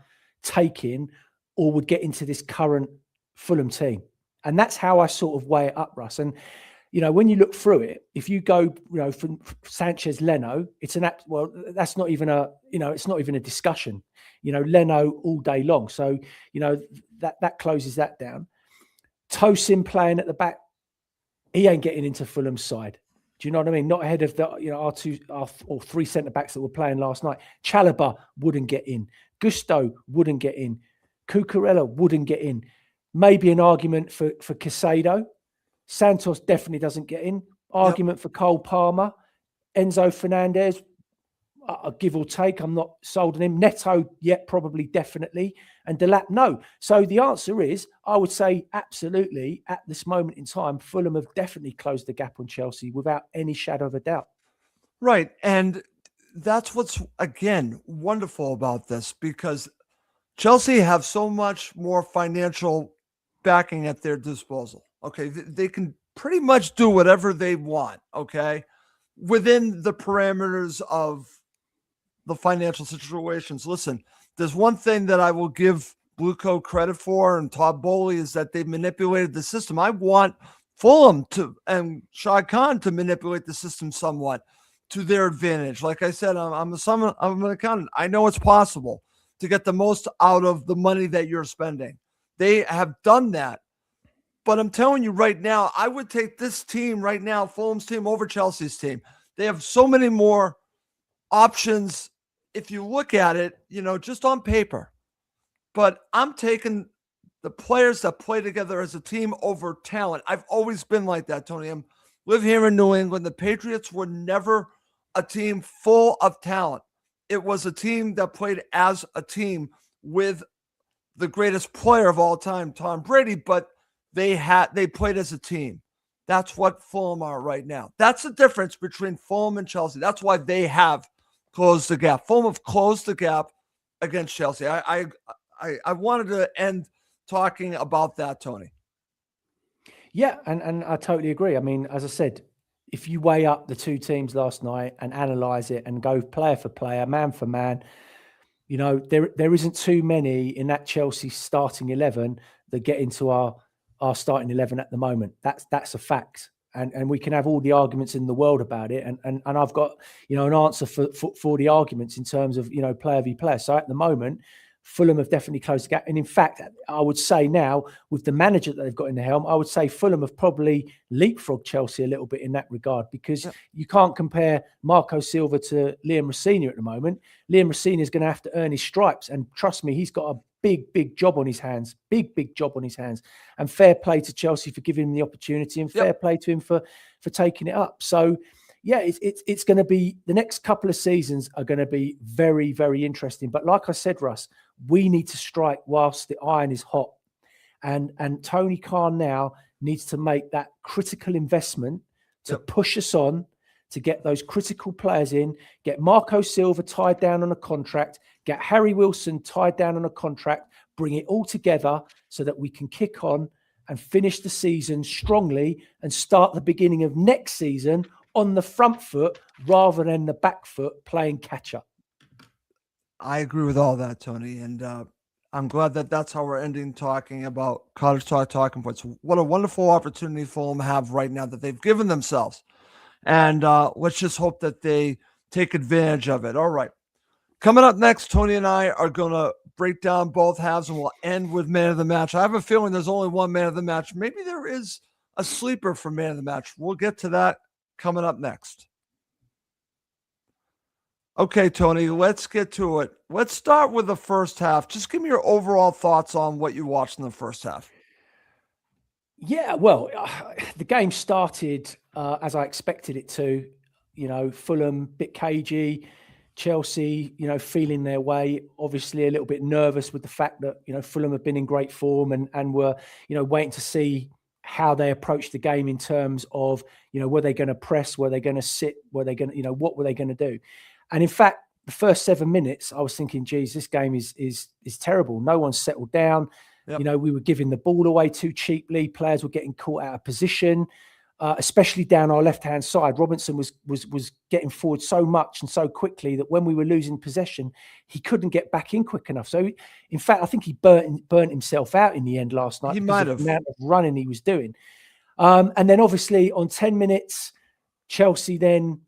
taking or would get into this current Fulham team? And that's how I sort of weigh it up, Russ. And, when you look through it, if you go, from Sanchez, Leno, that's not even it's not even a discussion, Leno all day long. So, that closes that down. Tosin playing at the back, he ain't getting into Fulham's side. Do you know what I mean? Not ahead of the, our 3 centre backs that were playing last night. Chalobah wouldn't get in. Gusto wouldn't get in. Cucurella wouldn't get in. Maybe an argument for Caicedo, Santos definitely doesn't get in. Argument for Cole Palmer. Enzo Fernandez, a give or take. I'm not sold on him. Neto, yet probably, definitely. And Delap, no. So the answer is, I would say absolutely, at this moment in time, Fulham have definitely closed the gap on Chelsea without any shadow of a doubt. Right. And that's what's, again, wonderful about this, because Chelsea have so much more financial backing at their disposal. Okay. They can pretty much do whatever they want. Okay. Within the parameters of the financial situations. Listen, there's one thing that I will give Blueco credit for, and Todd Bowley, is that they've manipulated the system. I want Fulham to and Shah Khan to manipulate the system somewhat to their advantage. Like I said, I'm an accountant. I know it's possible to get the most out of the money that you're spending. They have done that. But I'm telling you right now, I would take this team right now, Fulham's team, over Chelsea's team. They have so many more options if you look at it, just on paper. But I'm taking the players that play together as a team over talent. I've always been like that, Tony. I live here in New England. The Patriots were never a team full of talent. It was a team that played as a team with the greatest player of all time, Tom Brady, but they played as a team. That's what Fulham are right now. That's the difference between Fulham and Chelsea. That's why they have closed the gap. Fulham have closed the gap against Chelsea. I wanted to end talking about that, Tony. Yeah, and I totally agree. I mean, as I said, if you weigh up the two teams last night and analyze it and go player for player, man for man, there isn't too many in that Chelsea starting 11 that get into our starting 11 at the moment. That's a fact. And we can have all the arguments in the world about it. And I've got, an answer for the arguments in terms of, player v player. So at the moment, Fulham have definitely closed the gap. And in fact, I would say now, with the manager that they've got in the helm, I would say Fulham have probably leapfrogged Chelsea a little bit in that regard, because you can't compare Marco Silva to Liam Rossini at the moment. Liam Rossini is going to have to earn his stripes. And trust me, he's got a big job on his hands. Big job on his hands. And fair play to Chelsea for giving him the opportunity, and fair play to him for taking it up. So, yeah, it's going to be, the next couple of seasons are going to be very, very interesting. But like I said, Russ, we need to strike whilst the iron is hot. And Tony Khan now needs to make that critical investment to push us on, to get those critical players in, get Marco Silva tied down on a contract, get Harry Wilson tied down on a contract, bring it all together so that we can kick on and finish the season strongly and start the beginning of next season on the front foot rather than the back foot playing catch up. I agree with all that, Tony. And I'm glad that that's how we're ending talking about Cottage Talk Talking Points. What a wonderful opportunity Fulham have right now that they've given themselves. And let's just hope that they take advantage of it. All right. Coming up next, Tony and I are going to break down both halves, and we'll end with man of the match. I have a feeling there's only one man of the match. Maybe there is a sleeper for man of the match. We'll get to that coming up next. Okay, Tony, let's get to it. Let's start with the first half. Just give me your overall thoughts on what you watched in the first half. Yeah, well, the game started as I expected it to. Fulham, bit cagey. Chelsea, feeling their way, obviously a little bit nervous with the fact that, Fulham have been in great form and were, waiting to see how they approach the game in terms of, were they going to press, were they going to sit, were they going to, what were they going to do? And in fact, the first 7 minutes, I was thinking, geez, this game is terrible. No one's settled down. Yep. We were giving the ball away too cheaply. Players were getting caught out of position. Especially down our left-hand side. Robinson was getting forward so much and so quickly that when we were losing possession, he couldn't get back in quick enough. So, in fact, I think he burnt himself out in the end last night. He might have. The amount of running he was doing. And then, obviously, on 10 minutes, Chelsea then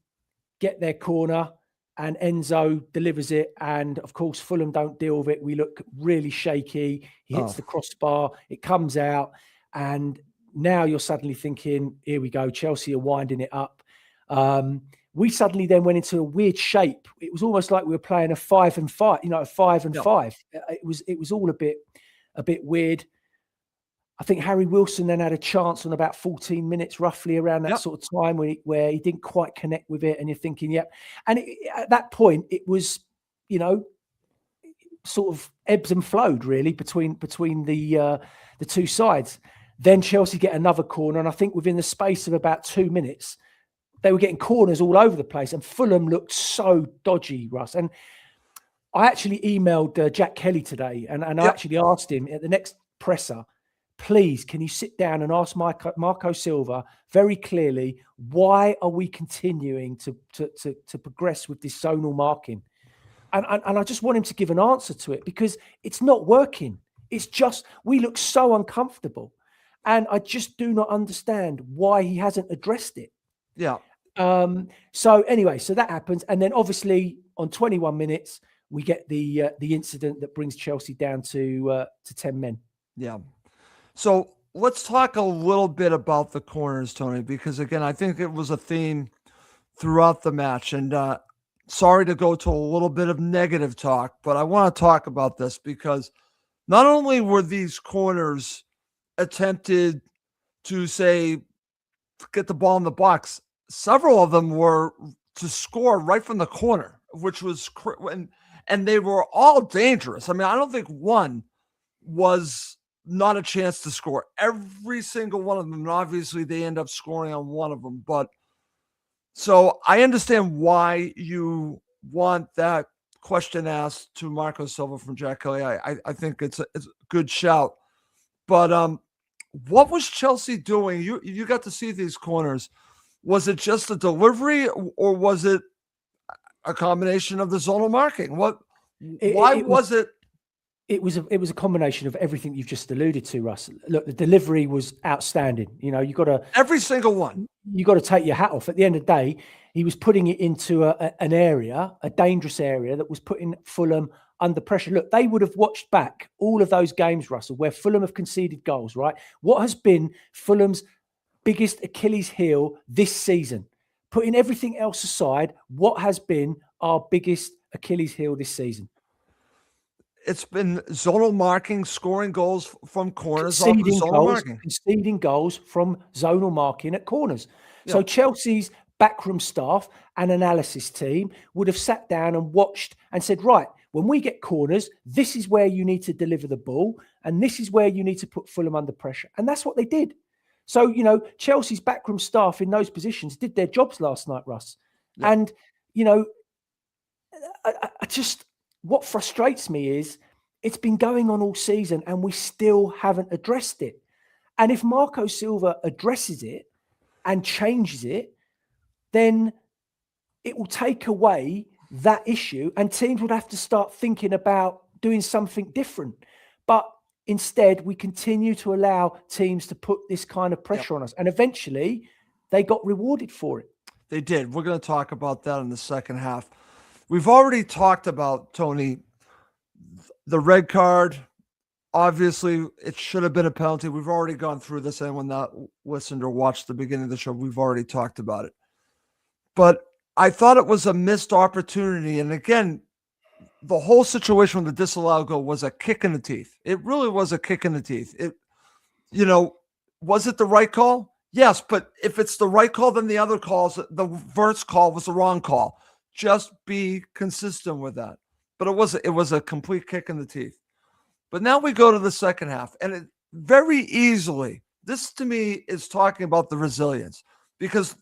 get their corner and Enzo delivers it. And, of course, Fulham don't deal with it. We look really shaky. He hits the crossbar. It comes out. And now you're suddenly thinking, here we go, Chelsea are winding it up. We suddenly then went into a weird shape. It was almost like we were playing a 5-and-5, a 5-and-5. It was all a bit weird. I think Harry Wilson then had a chance on about 14 minutes, roughly around that sort of time where he didn't quite connect with it. And you're thinking, yep. And at that point, it was, sort of ebbs and flowed really between the two sides. Then Chelsea get another corner. And I think within the space of about 2 minutes, they were getting corners all over the place. And Fulham looked so dodgy, Russ. And I actually emailed Jack Kelly today and I actually asked him at the next presser, please, can you sit down and ask Marco Silva very clearly, why are we continuing to progress with this zonal marking? And I just want him to give an answer to it because it's not working. It's just, we look so uncomfortable. And I just do not understand why he hasn't addressed it. Yeah. So anyway, so that happens. And then obviously on 21 minutes, we get the incident that brings Chelsea down to 10 men. Yeah. So let's talk a little bit about the corners, Tony, because again, I think it was a theme throughout the match. And sorry to go to a little bit of negative talk, but I want to talk about this because not only were these corners attempted to, say, get the ball in the box, several of them were to score right from the corner, which was and they were all dangerous. I mean, I don't think one was not a chance to score. Every single one of them, and obviously they end up scoring on one of them. But so I understand why you want that question asked to Marco Silva from Jack Kelly. I think it's a good shout. But what was Chelsea doing? You got to see these corners. Was it just a delivery, or was it a combination of the zonal marking? Why was it? It was a combination of everything you've just alluded to, Russ. Look, the delivery was outstanding. You know, you got to every single one. You got to take your hat off. At the end of the day, he was putting it into an area, a dangerous area that was putting Fulham under pressure. Look, they would have watched back all of those games, Russell, where Fulham have conceded goals. Right? What has been Fulham's biggest Achilles heel this season? Putting everything else aside, what has been our biggest Achilles heel this season? It's been zonal marking, scoring goals from corners, conceding goals from zonal marking at corners. Yeah. So Chelsea's backroom staff and analysis team would have sat down and watched and said, right, when we get corners, this is where you need to deliver the ball and this is where you need to put Fulham under pressure. And that's what they did. So, you know, Chelsea's backroom staff in those positions did their jobs last night, Russ. Yeah. And, you know, I just... what frustrates me is it's been going on all season and we still haven't addressed it. And if Marco Silva addresses it and changes it, then it will take away that issue and teams would have to start thinking about doing something different. But instead, we continue to allow teams to put this kind of pressure on us. And eventually, they got rewarded for it. They did. We're going to talk about that in the second half. We've already talked about, Tony, the red card. Obviously, it should have been a penalty. We've already gone through this. Anyone that listened or watched the beginning of the show, we've already talked about it. But I thought it was a missed opportunity. And again, the whole situation with the disallowed goal was a kick in the teeth. It really was a kick in the teeth. Was it the right call? Yes, but if it's the right call, then the other calls, the Verts call was the wrong call. Just be consistent with that. But it was a complete kick in the teeth. But now we go to the second half, and it very easily, this to me is talking about the resilience because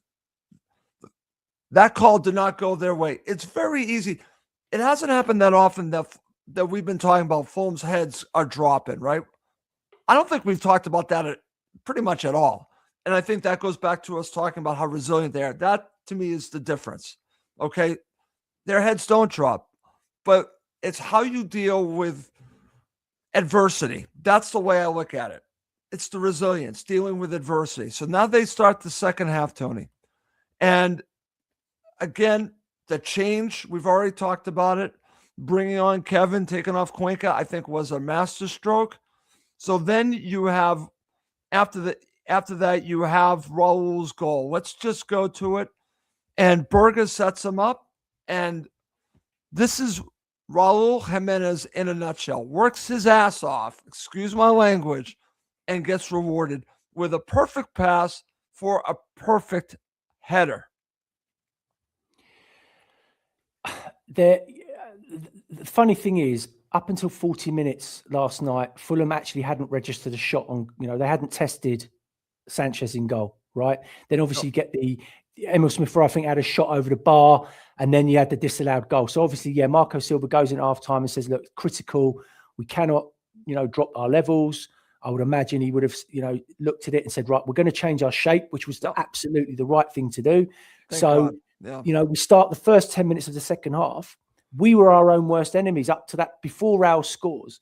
that call did not go their way. It's very easy. It hasn't happened that often that we've been talking about Fulham's heads are dropping, right? I don't think we've talked about that pretty much at all. And I think that goes back to us talking about how resilient they are. That, to me, is the difference. Okay, their heads don't drop, but it's how you deal with adversity. That's the way I look at it. It's the resilience, dealing with adversity. So now they start the second half, Tony. And again, the change, we've already talked about it. Bringing on Kevin, taking off Cuenca, I think was a masterstroke. So then you have, after that, you have Raul's goal. Let's just go to it. And Berger sets him up. And this is Raul Jimenez in a nutshell. Works his ass off, excuse my language, and gets rewarded with a perfect pass for a perfect header. The funny thing is, up until 40 minutes last night, Fulham actually hadn't registered a shot on, they hadn't tested Sanchez in goal, right? Then obviously you get the Emil Smith Rowe, I think, had a shot over the bar, and then you had the disallowed goal. So obviously, Marco Silva goes in half time and says, look, critical, we cannot, drop our levels. I would imagine he would have, looked at it and said, right, we're going to change our shape, which was absolutely the right thing to do. Thank so, God. We start the first 10 minutes of the second half. We were our own worst enemies up to that. Before Raul scores,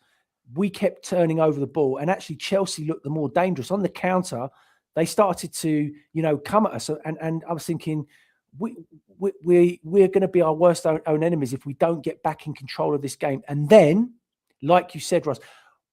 we kept turning over the ball, and actually Chelsea looked the more dangerous. On the counter, they started to, come at us. And I was thinking, we're going to be our worst own enemies if we don't get back in control of this game. And then, like you said, Ross,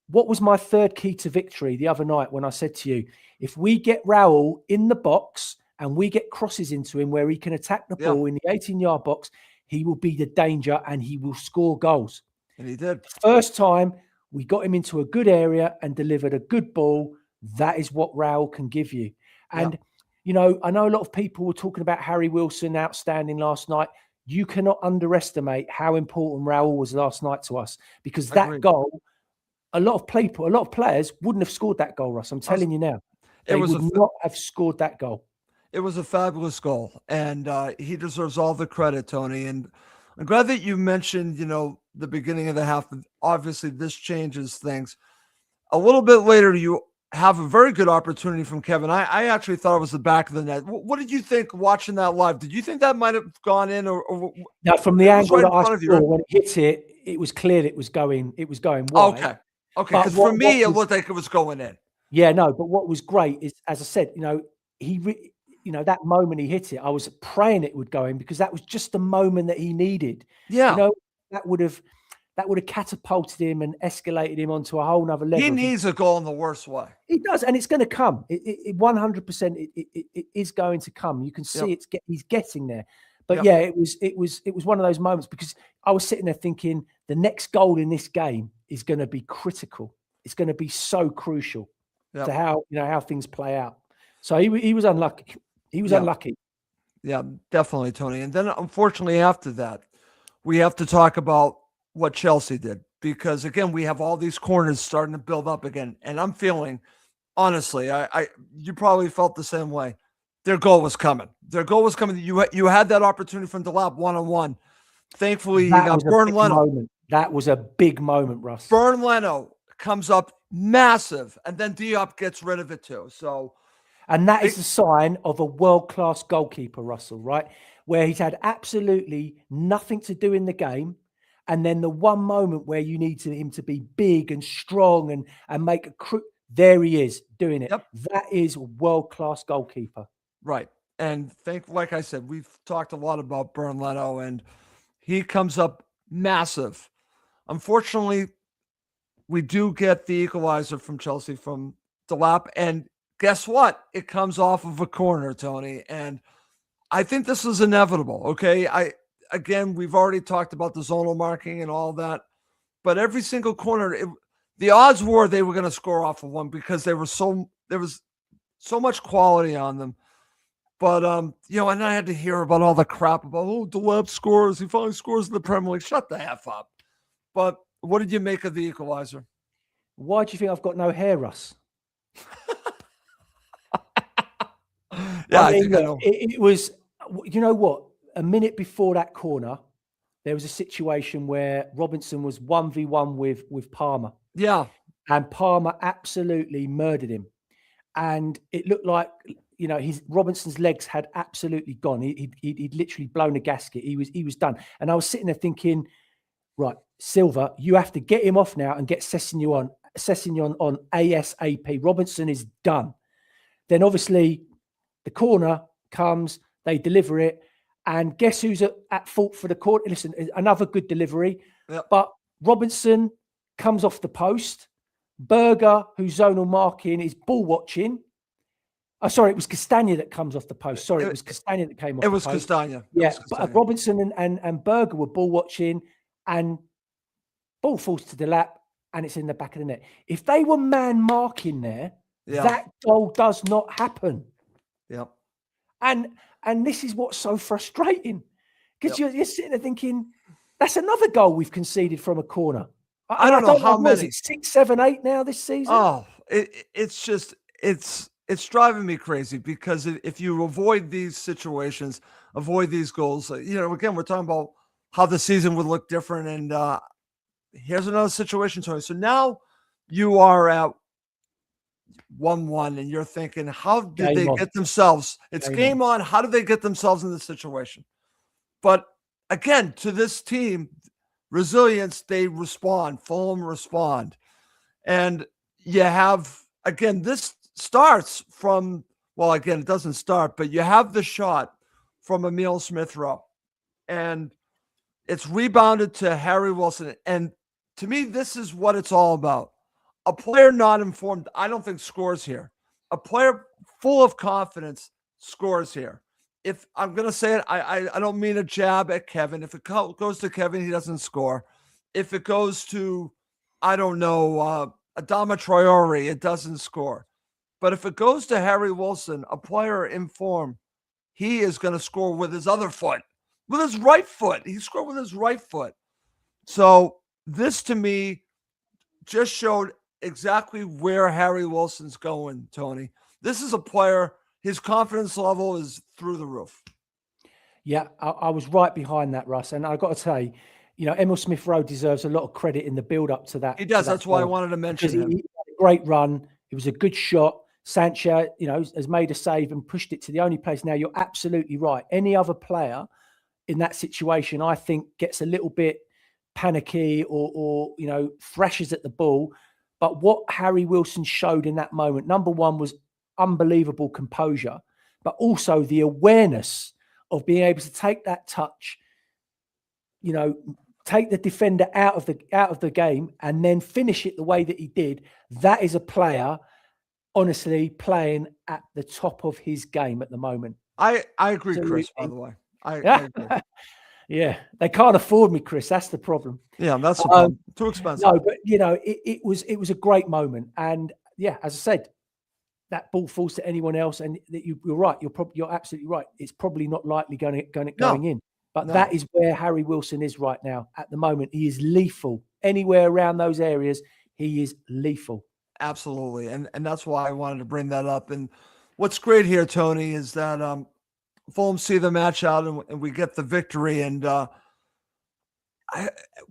what was my third key to victory the other night when I said to you, if we get Raul in the box and we get crosses into him where he can attack the ball in the 18-yard box, he will be the danger and he will score goals. And he did. First time we got him into a good area and delivered a good ball. That is what Raul can give you. And, I know a lot of people were talking about Harry Wilson outstanding last night. You cannot underestimate how important Raul was last night to us, because that goal, a lot of players wouldn't have scored that goal, Russ. I'm telling you now. They would not have scored that goal. It was a fabulous goal, and he deserves all the credit, Tony. And I'm glad that you mentioned, the beginning of the half. Obviously, this changes things. A little bit later, you have a very good opportunity from Kevin. I actually thought it was the back of the net. What did you think watching that live? Did you think that might have gone in, or no? From the angle that I saw when it hit it, it was clear it was going wide. Okay. Because for me, it looked like it was going in. Yeah, no. But what was great is, as I said, that moment he hit it, I was praying it would go in, because that was just the moment that he needed. Yeah. That would have catapulted him and escalated him onto a whole nother level. He needs a goal in the worst way. He does, and it's going to come. It 100%. It is going to come. You can see he's getting there. But it was one of those moments, because I was sitting there thinking the next goal in this game is going to be critical. It's going to be so crucial to how things play out. So he was unlucky. He was unlucky. Yeah, definitely, Tony. And then, unfortunately, after that, we have to talk about what Chelsea did, because again, we have all these corners starting to build up again. And I'm feeling, honestly, you probably felt the same way. Their goal was coming. You had that opportunity from Delap one-on-one. Thankfully, you got Bern Leno. That was a big moment, Russ. Bern Leno comes up massive, and then Diop gets rid of it too. And that is a sign of a world-class goalkeeper, Russell, right? Where he's had absolutely nothing to do in the game. And then the one moment where you need him to be big and strong and make there he is doing it. Yep. That is a world-class goalkeeper. Right. And like I said, we've talked a lot about Bern Leno, and he comes up massive. Unfortunately, we do get the equalizer from Chelsea from Delap. And guess what? It comes off of a corner, Tony. And I think this is inevitable. Okay. Again, we've already talked about the zonal marking and all that, but every single corner, the odds were they were going to score off of one, because there was so much quality on them. But and I had to hear about all the crap about Delap scores. He finally scores in the Premier League. Shut the F up. But what did you make of the equalizer? Why do you think I've got no hair, Russ? I think I know. It was, you know what? A minute before that corner, there was a situation where Robinson was 1v1 with Palmer. Yeah. And Palmer absolutely murdered him. And it looked like, Robinson's legs had absolutely gone. He'd literally blown a gasket. He was done. And I was sitting there thinking, right, Silva, you have to get him off now and get Sessegnon on ASAP. Robinson is done. Then obviously the corner comes, they deliver it. And guess who's at fault for the corner? Listen, another good delivery. Yep. But Robinson comes off the post. Berger, who's zonal marking, is ball watching. Oh, sorry, it was Castagna that comes off the post. Sorry, it was Castagna that came off the post. It was Castagna. Yeah, but Robinson and Berger were ball watching, and ball falls to Delap, and it's in the back of the net. If they were man marking there, Yeah. That goal does not happen. Yep. And this is what's so frustrating, because Yep. you're sitting there thinking, that's another goal we've conceded from a corner. I don't know how what is many. it, 6, 7, 8 now this season? Oh, it's just it's driving me crazy because if you avoid these situations, avoid these goals, again, we're talking about how the season would look different. And here's another situation, Tony. So now you are at 1-1, and you're thinking, how did Game they on. get themselves? It's Game game on. How did they get themselves in this situation? But again, to this team, resilience, they respond. Fulham respond. And you have, again, this starts from, well, again, it doesn't start, but you have the shot from Emil Smith-Rowe. And it's rebounded to Harry Wilson. And to me, this is what it's all about. A player not informed, I don't think scores here. A player full of confidence scores here. If I'm going to say it, I don't mean a jab at Kevin. If it goes to Kevin, he doesn't score. If it goes to, I don't know, Adama Traore, it doesn't score. But if it goes to Harry Wilson, a player in form, he is going to score with his other foot, with his right foot. He scored with his right foot. So this, to me, just showed exactly where Harry Wilson's going, Tony. This is a player, his confidence level is through the roof. Yeah, I was right behind that, Russ. And I've got to say, Emil Smith-Rowe deserves a lot of credit in the build-up to that. He does. That's why I wanted to mention him. He had a great run. It was a good shot. Sancho, has made a save and pushed it to the only place. Now, you're absolutely right. Any other player in that situation, I think, gets a little bit panicky or thrashes at the ball. But what Harry Wilson showed in that moment, number one, was unbelievable composure, but also the awareness of being able to take that touch, take the defender out of the game and then finish it the way that he did. That is a player, honestly, playing at the top of his game at the moment. I agree, Chris, by the way. I agree. Yeah, they can't afford me, Chris. That's the problem. Yeah, that's the problem. Too expensive. No, but it was a great moment, and yeah, as I said, that ball falls to anyone else, and you're right. You're absolutely right. It's probably not likely going in, but that is where Harry Wilson is right now. At the moment, he is lethal. Anywhere around those areas, he is lethal. Absolutely, and that's why I wanted to bring that up. And what's great here, Tony, is that Fulham see the match out and we get the victory. And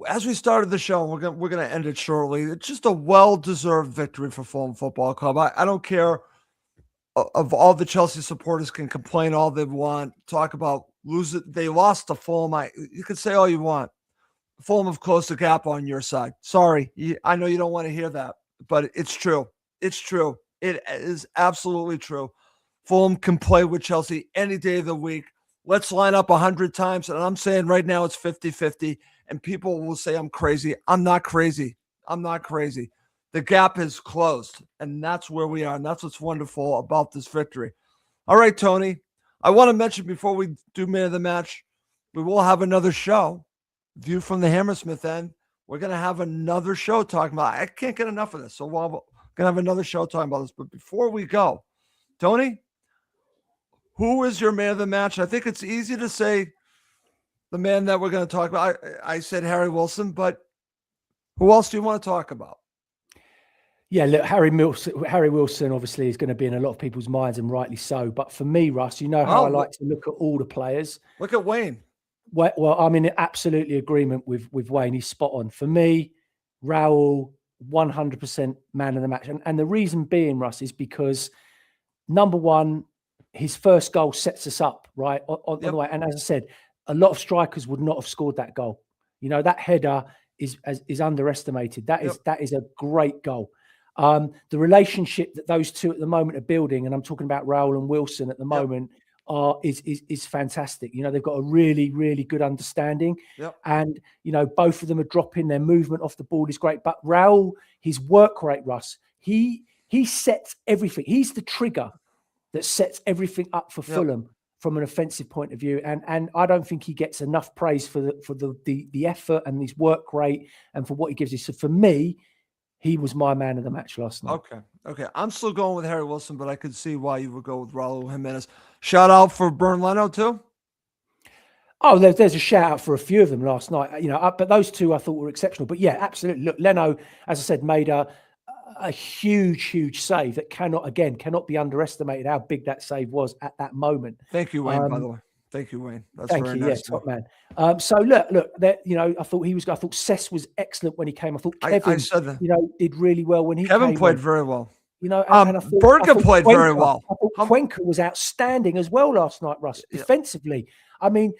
as we started the show, we're gonna end it shortly. It's just a well-deserved victory for Fulham Football Club. I don't care of all the Chelsea supporters can complain all they want, talk about they lost to Fulham. You could say all you want. Fulham have closed the gap on your side. Sorry, I know you don't want to hear that, but it's true. It's true. It is absolutely true. Fulham can play with Chelsea any day of the week. Let's line up 100 times. And I'm saying right now it's 50-50. And people will say I'm crazy. I'm not crazy. I'm not crazy. The gap is closed. And that's where we are. And that's what's wonderful about this victory. All right, Tony. I want to mention before we do Man of the Match, we will have another show. View from the Hammersmith end. We're going to have another show talking about, I can't get enough of this. So we're going to have another show talking about this. But before we go, Tony, who is your man of the match? I think it's easy to say the man that we're going to talk about. I said Harry Wilson, but who else do you want to talk about? Yeah, look, Harry Wilson obviously is going to be in a lot of people's minds, and rightly so. But for me, Russ, how I like to look at all the players. Look at Wayne. Well, I'm in absolutely agreement with Wayne. He's spot on. For me, Raul, 100% man of the match. And the reason being, Russ, is because, number one, his first goal sets us up, right, on the way. And as I said, a lot of strikers would not have scored that goal. That header is underestimated. That is a great goal. The relationship that those two at the moment are building, and I'm talking about Raul and Wilson at the moment, is fantastic. They've got a really, really good understanding. And, both of them are dropping. Their movement off the ball is great. But Raul, his work rate, Russ, he sets everything. He's the trigger that sets everything up for Fulham from an offensive point of view. And I don't think he gets enough praise for the effort and his work rate and for what he gives you. So for me, he was my man of the match last night. Okay. I'm still going with Harry Wilson, but I could see why you would go with Raul Jimenez. Shout out for Burn Leno too. Oh, there's a shout out for a few of them last night, but those two I thought were exceptional. But yeah, absolutely. Look, Leno, as I said, made a huge save that cannot be underestimated how big that save was at that moment. Thank you, Wayne, by the way. Thank you, Wayne. That's thank very you. nice. Yeah, top man. So look, that I thought Cess was excellent when he came. I thought Kevin, I said that. Did really well when he Kevin came played on. very well. And I thought Berger played very well. I thought Cuenca was outstanding as well last night, Russ. Defensively, I mean,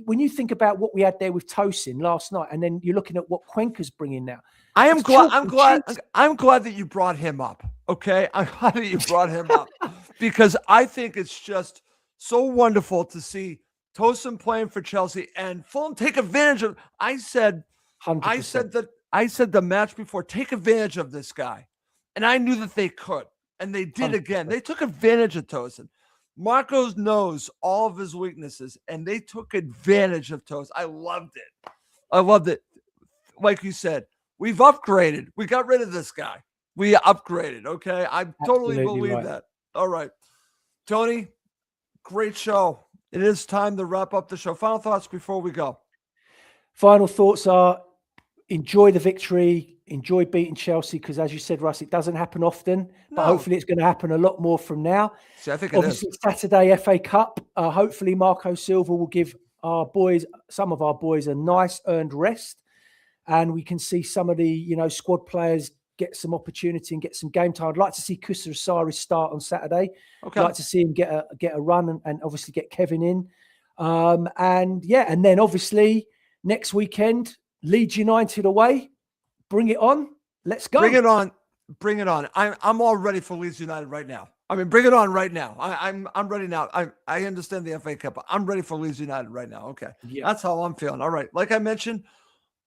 when you think about what we had there with Tosin last night, and then you're looking at what Cuenca's bringing now. I'm glad that you brought him up. Okay, I'm glad that you brought him up because I think it's just so wonderful to see Tosin playing for Chelsea and Fulham take advantage of. I said 100%. I said the match before, take advantage of this guy. And I knew that they could. And they did 100%. again. They took advantage of Tosin. Marcos knows all of his weaknesses, and they took advantage of Tosin. I loved it. Like you said, we've upgraded. We got rid of this guy. We upgraded, okay? I totally believe that. All right. Tony, great show. It is time to wrap up the show. Final thoughts before we go. Final thoughts are enjoy the victory, enjoy beating Chelsea, because as you said, Russ, it doesn't happen often, but hopefully it's going to happen a lot more from now. See, I think obviously Saturday FA Cup. Hopefully Marco Silva will give some of our boys a nice earned rest, and we can see some of the squad players get some opportunity and get some game time. I'd like to see Kusa Asari start on Saturday. Okay. I'd like to see him get a run and obviously get Kevin in. And then obviously next weekend, Leeds United away. Bring it on. Let's go. Bring it on. I'm all ready for Leeds United right now. I mean, bring it on right now. I'm ready now. I understand the FA Cup, but I'm ready for Leeds United right now. Okay. Yeah. That's how I'm feeling. All right. Like I mentioned,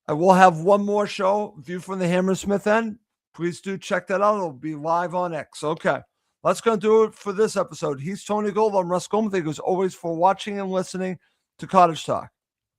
I will have one more show, View from the Hammersmith end. Please do check that out. It'll be live on X. Okay. That's going to do it for this episode. He's Tony Gold. I'm Russ Gold. Thank you as always for watching and listening to Cottage Talk.